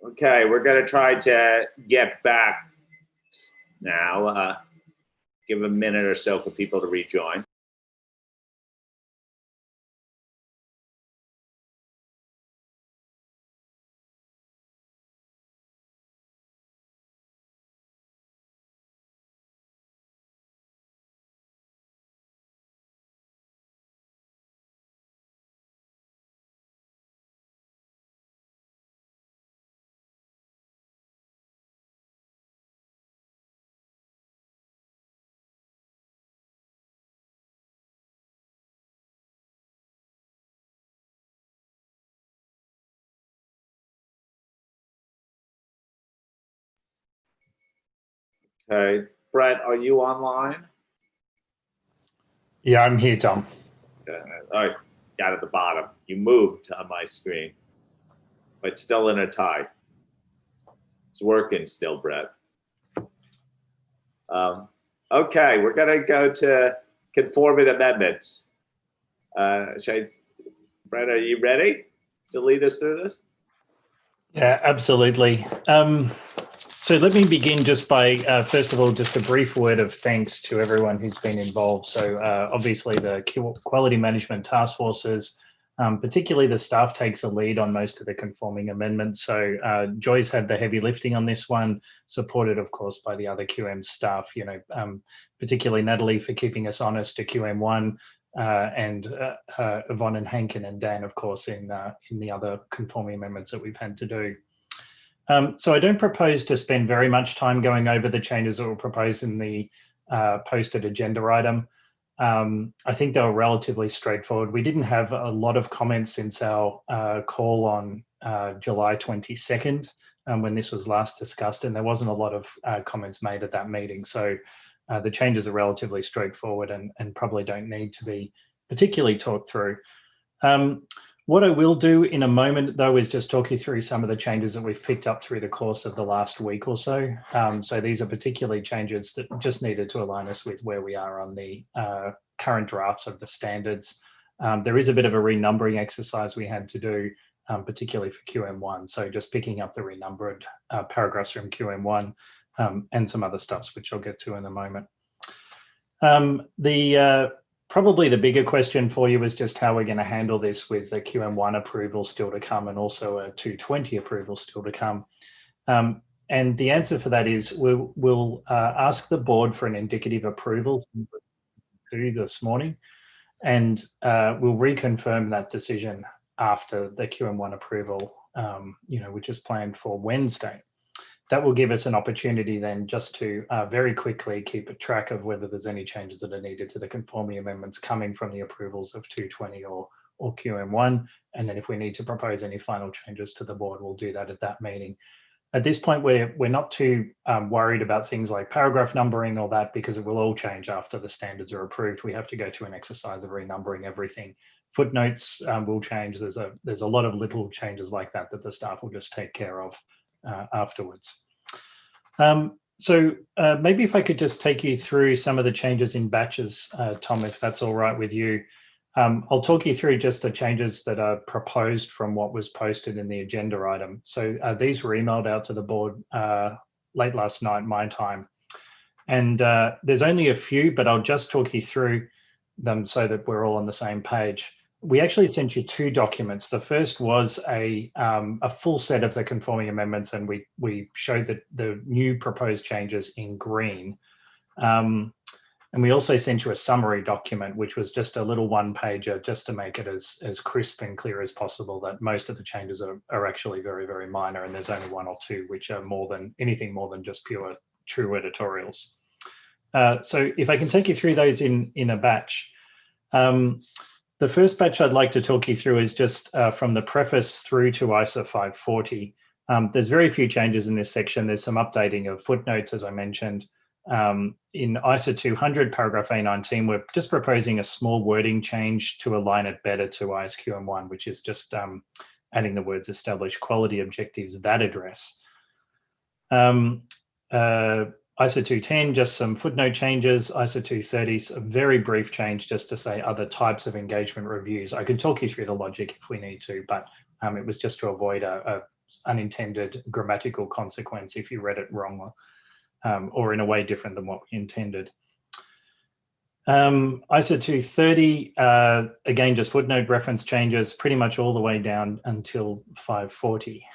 Okay, we're going to try to get back now. Give a minute or so for people to rejoin. Okay, Brett, are you online? Yeah, I'm here, Tom. Okay. All right, down at the bottom. You moved on my screen, but still in a tie. It's working still, Brett. Okay, we're going to go to conforming amendments. Brett, are you ready to lead us through this? Yeah, absolutely. So let me begin just by, first of all, just a brief word of thanks to everyone who's been involved. So obviously the quality management task forces, particularly the staff takes a lead on most of the conforming amendments. So Joy's had the heavy lifting on this one, supported of course by the other QM staff, particularly Natalie for keeping us honest to QM1, and Yvonne and Hankin and Dan, of course, in the other conforming amendments that we've had to do. So I don't propose to spend very much time going over the changes that were proposed in the posted agenda item. I think they were relatively straightforward. We didn't have a lot of comments since our call on July 22nd when this was last discussed, and there wasn't a lot of comments made at that meeting. So the changes are relatively straightforward and probably don't need to be particularly talked through. What I will do in a moment, though, is just talk you through some of the changes that we've picked up through the course of the last week or so. So these are particularly changes that just needed to align us with where we are on the current drafts of the standards. There is a bit of a renumbering exercise we had to do, particularly for QM1. So just picking up the renumbered paragraphs from QM1 and some other stuffs, which I'll get to in a moment. Probably the bigger question for you is just how we're going to handle this with the QM1 approval still to come and also a 220 approval still to come. And the answer for that is we'll ask the board for an indicative approval this morning, and we'll reconfirm that decision after the QM1 approval, which is planned for Wednesday. That will give us an opportunity then just to very quickly keep a track of whether there's any changes that are needed to the conforming amendments coming from the approvals of 220 or QM1. And then if we need to propose any final changes to the board, we'll do that at that meeting. At this point, we're not too worried about things like paragraph numbering or that, because it will all change after the standards are approved. We have to go through an exercise of renumbering everything. Footnotes will change. There's a lot of little changes like that that the staff will just take care of afterwards. So maybe if I could just take you through some of the changes in batches, Tom, if that's all right with you. I'll talk you through just the changes that are proposed from what was posted in the agenda item. So these were emailed out to the board late last night, my time. And there's only a few, but I'll just talk you through them so that we're all on the same page. We actually sent you two documents. The first was a full set of the conforming amendments, and we showed the new proposed changes in green. And we also sent you a summary document, which was just a little one-pager just to make it as crisp and clear as possible, that most of the changes are actually very, very minor, and there's only one or two which are anything more than just pure true editorials. So if I can take you through those in a batch. The first batch I'd like to talk you through is just from the preface through to ISA 540. There's very few changes in this section. There's some updating of footnotes, as I mentioned. In ISA 200, paragraph A19, we're just proposing a small wording change to align it better to ISQM1, which is just adding the words "establish quality objectives that address." ISA 210, just some footnote changes. ISA 230, a very brief change just to say other types of engagement reviews. I can talk you through the logic if we need to, but it was just to avoid a unintended grammatical consequence if you read it wrong or in a way different than what we intended. ISO 230, again, just footnote reference changes pretty much all the way down until 540.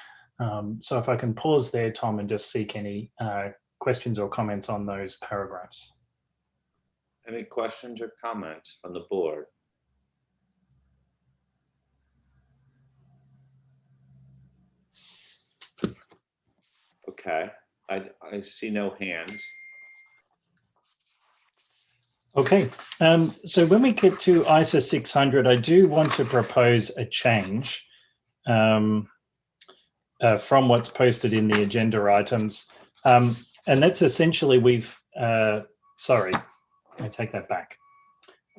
So if I can pause there, Tom, and just seek any questions or comments on those paragraphs. Any questions or comments from the board? Okay, I see no hands. Okay, so when we get to ISO 600, I do want to propose a change from what's posted in the agenda items. And that's essentially sorry, I take that back.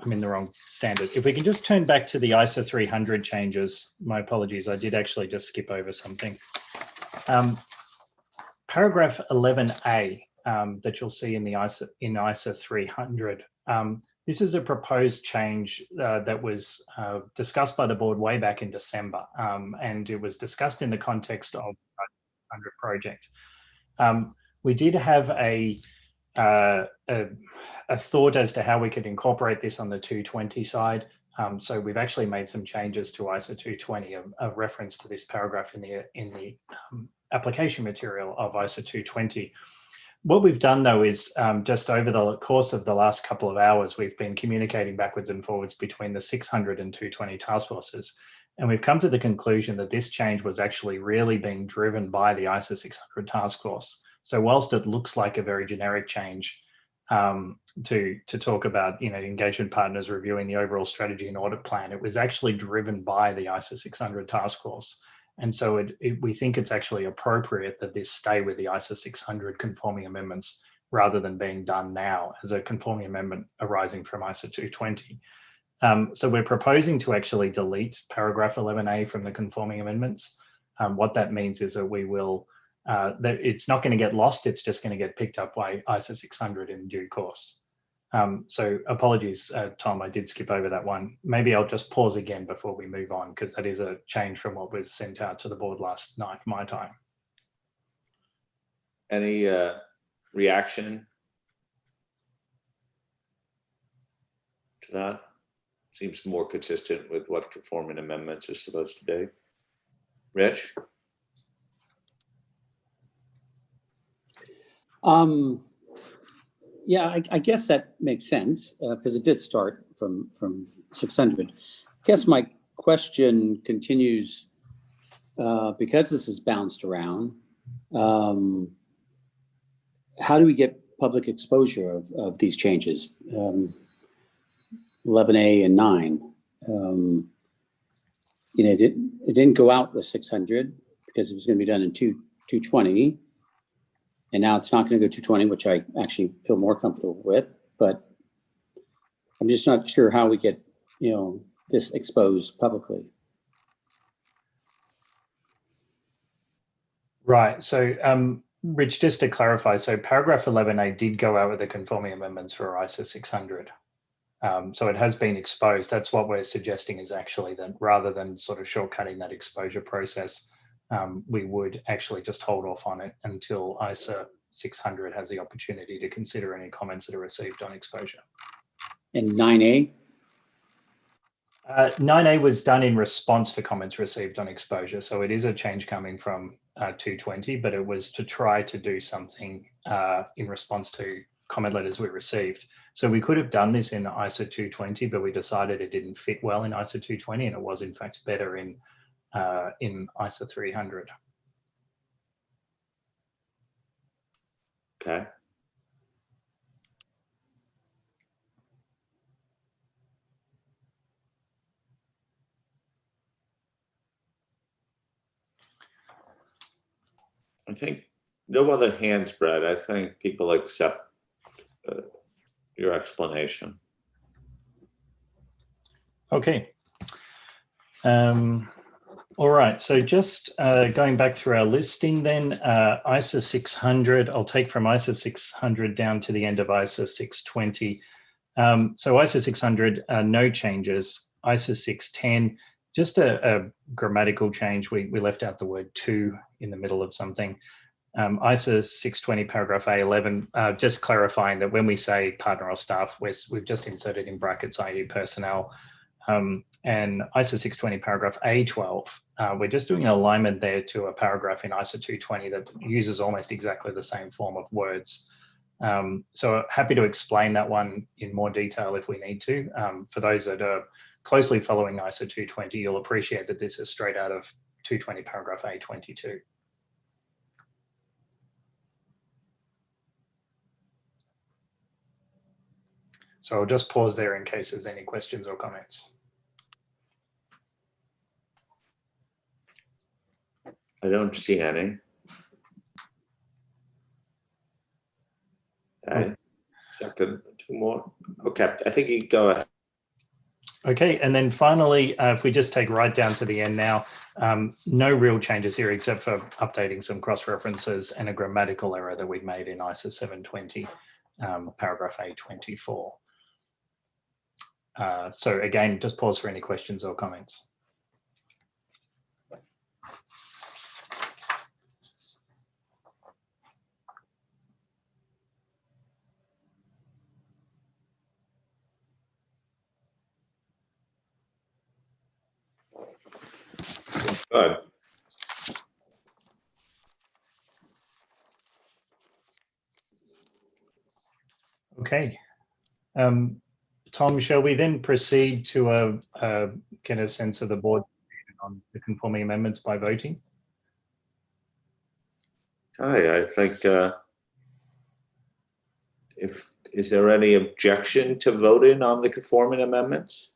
I'm in the wrong standard. If we can just turn back to the ISO 300 changes, my apologies, I did actually just skip over something. Paragraph 11A that you'll see in the ISO 300. This is a proposed change that was discussed by the board way back in December, and it was discussed in the context of the 100 project. We did have a thought as to how we could incorporate this on the 220 side. So we've actually made some changes to ISO 220, a reference to this paragraph in the application material of ISO 220. What we've done, though, is just over the course of the last couple of hours, we've been communicating backwards and forwards between the 600 and 220 task forces. And we've come to the conclusion that this change was actually really being driven by the ISO 600 task force. So whilst it looks like a very generic change to talk about, engagement partners reviewing the overall strategy and audit plan, it was actually driven by the ISO 600 task force. And so we think it's actually appropriate that this stay with the ISO 600 conforming amendments rather than being done now as a conforming amendment arising from ISO 220. So we're proposing to actually delete paragraph 11A from the conforming amendments. What that means is that we will, that it's not going to get lost, it's just going to get picked up by ISO 600 in due course. So apologies, Tom, I did skip over that one. Maybe I'll just pause again before we move on, because that is a change from what was sent out to the board last night, my time. Any reaction to that? Seems more consistent with what conforming amendments are supposed to be. Rich? Yeah, I guess that makes sense because it did start from 600. I guess my question continues because this is bounced around. How do we get public exposure of these changes? 11A and 9. It didn't go out with 600 because it was going to be done in 220. And now it's not going to go 220, which I actually feel more comfortable with, but I'm just not sure how we get, this exposed publicly. Right. So, Rich, just to clarify, so paragraph 11A did go out with the conforming amendments for ISO 600. So it has been exposed. That's what we're suggesting is actually that rather than sort of shortcutting that exposure process, we would actually just hold off on it until ISO 600 has the opportunity to consider any comments that are received on exposure. And 9A? 9A was done in response to comments received on exposure. So it is a change coming from 220, but it was to try to do something in response to comment letters we received. So we could have done this in ISO 220, but we decided it didn't fit well in ISO 220, and it was in fact better in ISO 300. Okay. I think no other hands, Brad. I think people accept your explanation. Okay. All right, so just going back through our listing then, ISO 600, I'll take from ISO 600 down to the end of ISO 620. So ISO 600, no changes. ISO 610, Just a grammatical change. We left out the word "to" in the middle of something. ISA 620 paragraph A11, just clarifying that when we say partner or staff, we've just inserted in brackets, i.e. personnel. And ISA 620 paragraph A12, we're just doing an alignment there to a paragraph in ISA 220 that uses almost exactly the same form of words. So happy to explain that one in more detail if we need to. For those that are closely following ISA 220, you'll appreciate that this is straight out of 220 paragraph A22. So I'll just pause there in case there's any questions or comments. I don't see any. Okay, second, two more. Okay, I think you can go ahead. Okay, and then finally, if we just take right down to the end now, no real changes here except for updating some cross-references and a grammatical error that we'd made in ISA 720, paragraph A24. So again, just pause for any questions or comments. Good. Okay. Tom, shall we then proceed to get a sense of the board on the conforming amendments by voting? Okay, I think is there any objection to voting on the conforming amendments?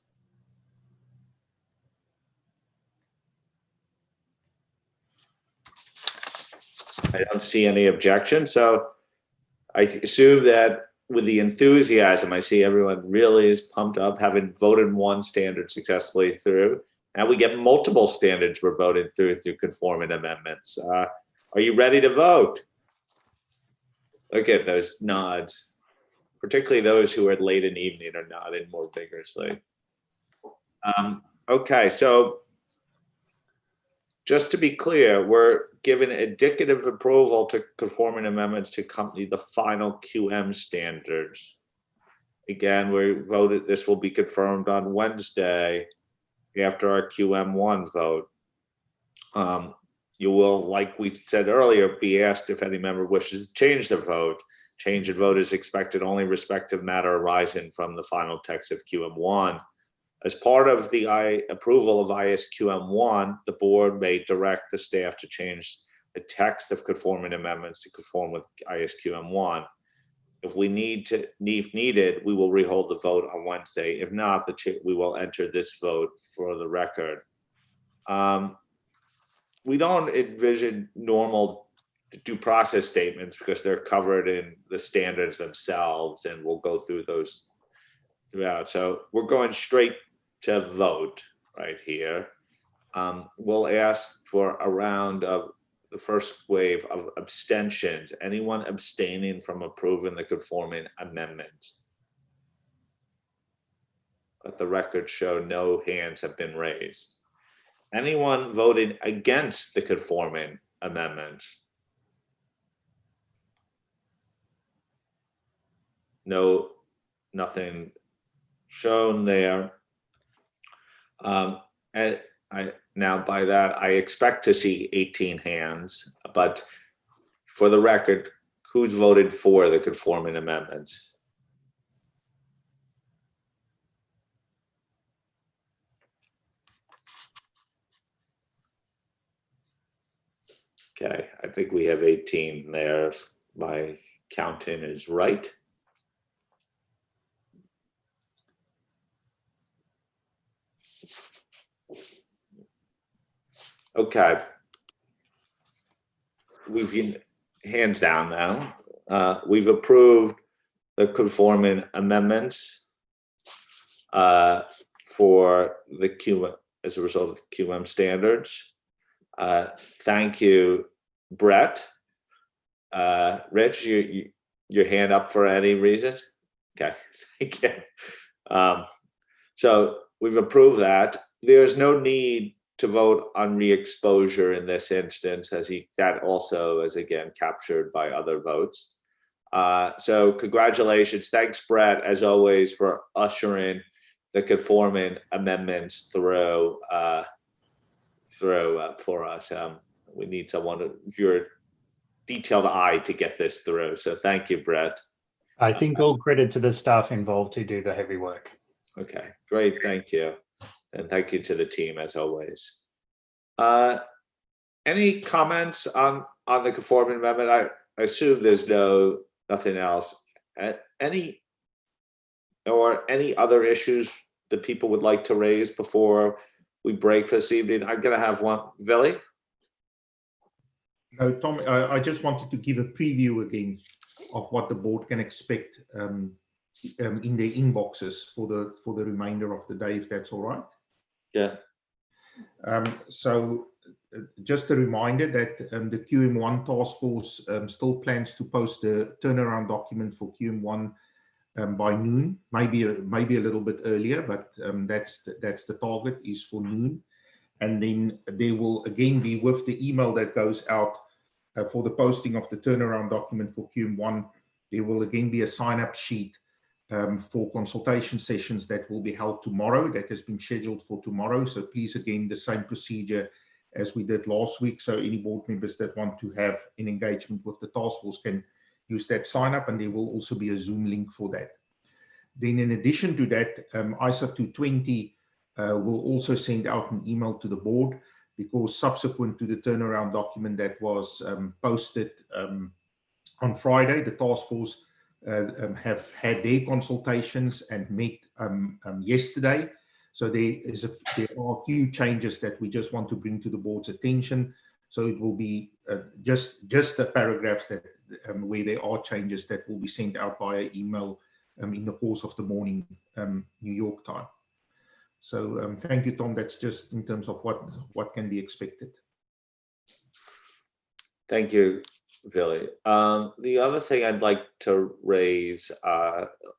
I don't see any objection, so I assume that with the enthusiasm, I see everyone really is pumped up, having voted one standard successfully through. Now we get multiple standards we're voting through conforming amendments. Are you ready to vote? Look at those nods, particularly those who are late in the evening are nodding more vigorously. Okay, so just to be clear, we're giving indicative approval to conforming amendments to accompany the final QM standards. Again, we voted, this will be confirmed on Wednesday after our QM1 vote. You will, like we said earlier, be asked if any member wishes to change their vote. Change in vote is expected only respective matter arising from the final text of QM1. As part of the approval of ISQM1, the board may direct the staff to change the text of conforming amendments to conform with ISQM1. If we needed, we will rehold the vote on Wednesday. If not, we will enter this vote for the record. We don't envision normal due process statements because they're covered in the standards themselves, and we'll go through those throughout. So we're going straight to vote right here. We'll ask for a round of the first wave of abstentions. Anyone abstaining from approving the conforming amendments? Let the record show no hands have been raised. Anyone voting against the conforming amendments? No, nothing shown there. And now by that, I expect to see 18 hands, but for the record, who's voted for the conforming amendments? Okay, I think we have 18 there, if my counting is right. Okay. We've been hands down now. We've approved the conforming amendments for the QM as a result of the QM standards. Thank you, Brett. Rich, your hand up for any reasons? Okay, thank you. So we've approved that. there's no need to vote on re-exposure in this instance, as that also is again captured by other votes. So congratulations. Thanks, Brett, as always, for ushering the conforming amendments through for us. We need someone of your detailed eye to get this through. So thank you, Brett. I think all credit to the staff involved who do the heavy work. Okay, great. Thank you. And thank you to the team as always. Any comments on the conforming amendment? I assume there's nothing else. Any other issues that people would like to raise before we break for this evening? I'm going to have one. Vili? No, Tom, I just wanted to give a preview again of what the board can expect in their inboxes for the remainder of the day, if that's all right. Yeah. So just a reminder that the QM1 task force still plans to post the turnaround document for QM1 by noon, maybe a little bit earlier, but that's the target, is for noon. And then there will again be, with the email that goes out for the posting of the turnaround document for QM1, there will again be a sign-up sheet for consultation sessions that will be held tomorrow, that has been scheduled for tomorrow. So please, again, the same procedure as we did last week. So any board members that want to have an engagement with the task force can use that sign-up, and there will also be a Zoom link for that. Then in addition to that, ISA 220 will also send out an email to the board, because subsequent to the turnaround document that was posted on Friday, the task force have had their consultations and met yesterday. So there are a few changes that we just want to bring to the board's attention. So it will be just the paragraphs that where there are changes that will be sent out via email in the course of the morning, New York time. So thank you, Tom. That's just in terms of what can be expected. Thank you, Vili. The other thing I'd like to raise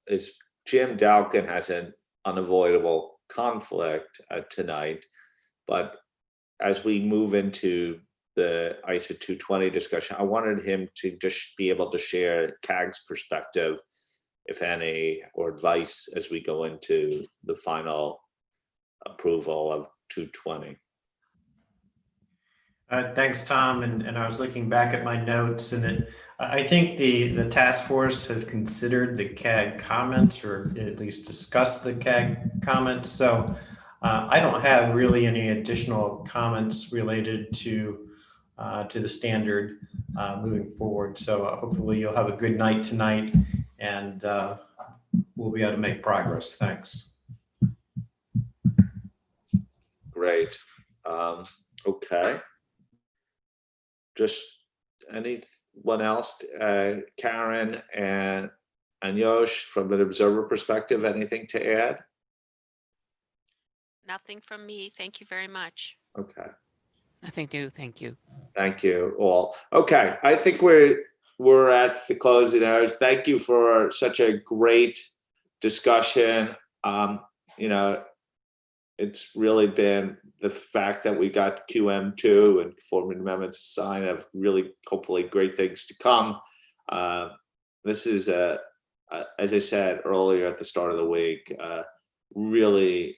is Jim Dalkin has an unavoidable conflict tonight, but as we move into the ISA 220 discussion, I wanted him to just be able to share CAG's perspective, if any, or advice as we go into the final approval of 220. Thanks, Tom. And I was looking back at my notes, and I think the task force has considered the CAG comments, or at least discussed the CAG comments. So I don't have really any additional comments related to the standard moving forward. So hopefully you'll have a good night tonight, and we'll be able to make progress. Thanks. Great. Okay. Just anyone else? Karen and Yosh, from an observer perspective, anything to add? Nothing from me. Thank you very much. Okay. Nothing to, thank you. Thank you all. Okay, I think we're at the closing hours. Thank you for such a great discussion. You know, it's really been the fact that we got QM2 and Conforming Amendments sign of really hopefully great things to come. This is as I said earlier at the start of the week, really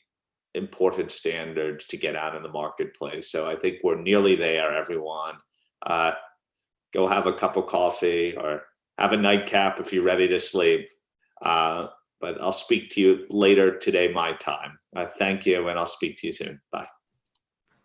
important standards to get out in the marketplace. So I think we're nearly there, everyone. Go have a cup of coffee or have a nightcap if you're ready to sleep. But I'll speak to you later today, my time. Thank you, and I'll speak to you soon. Bye.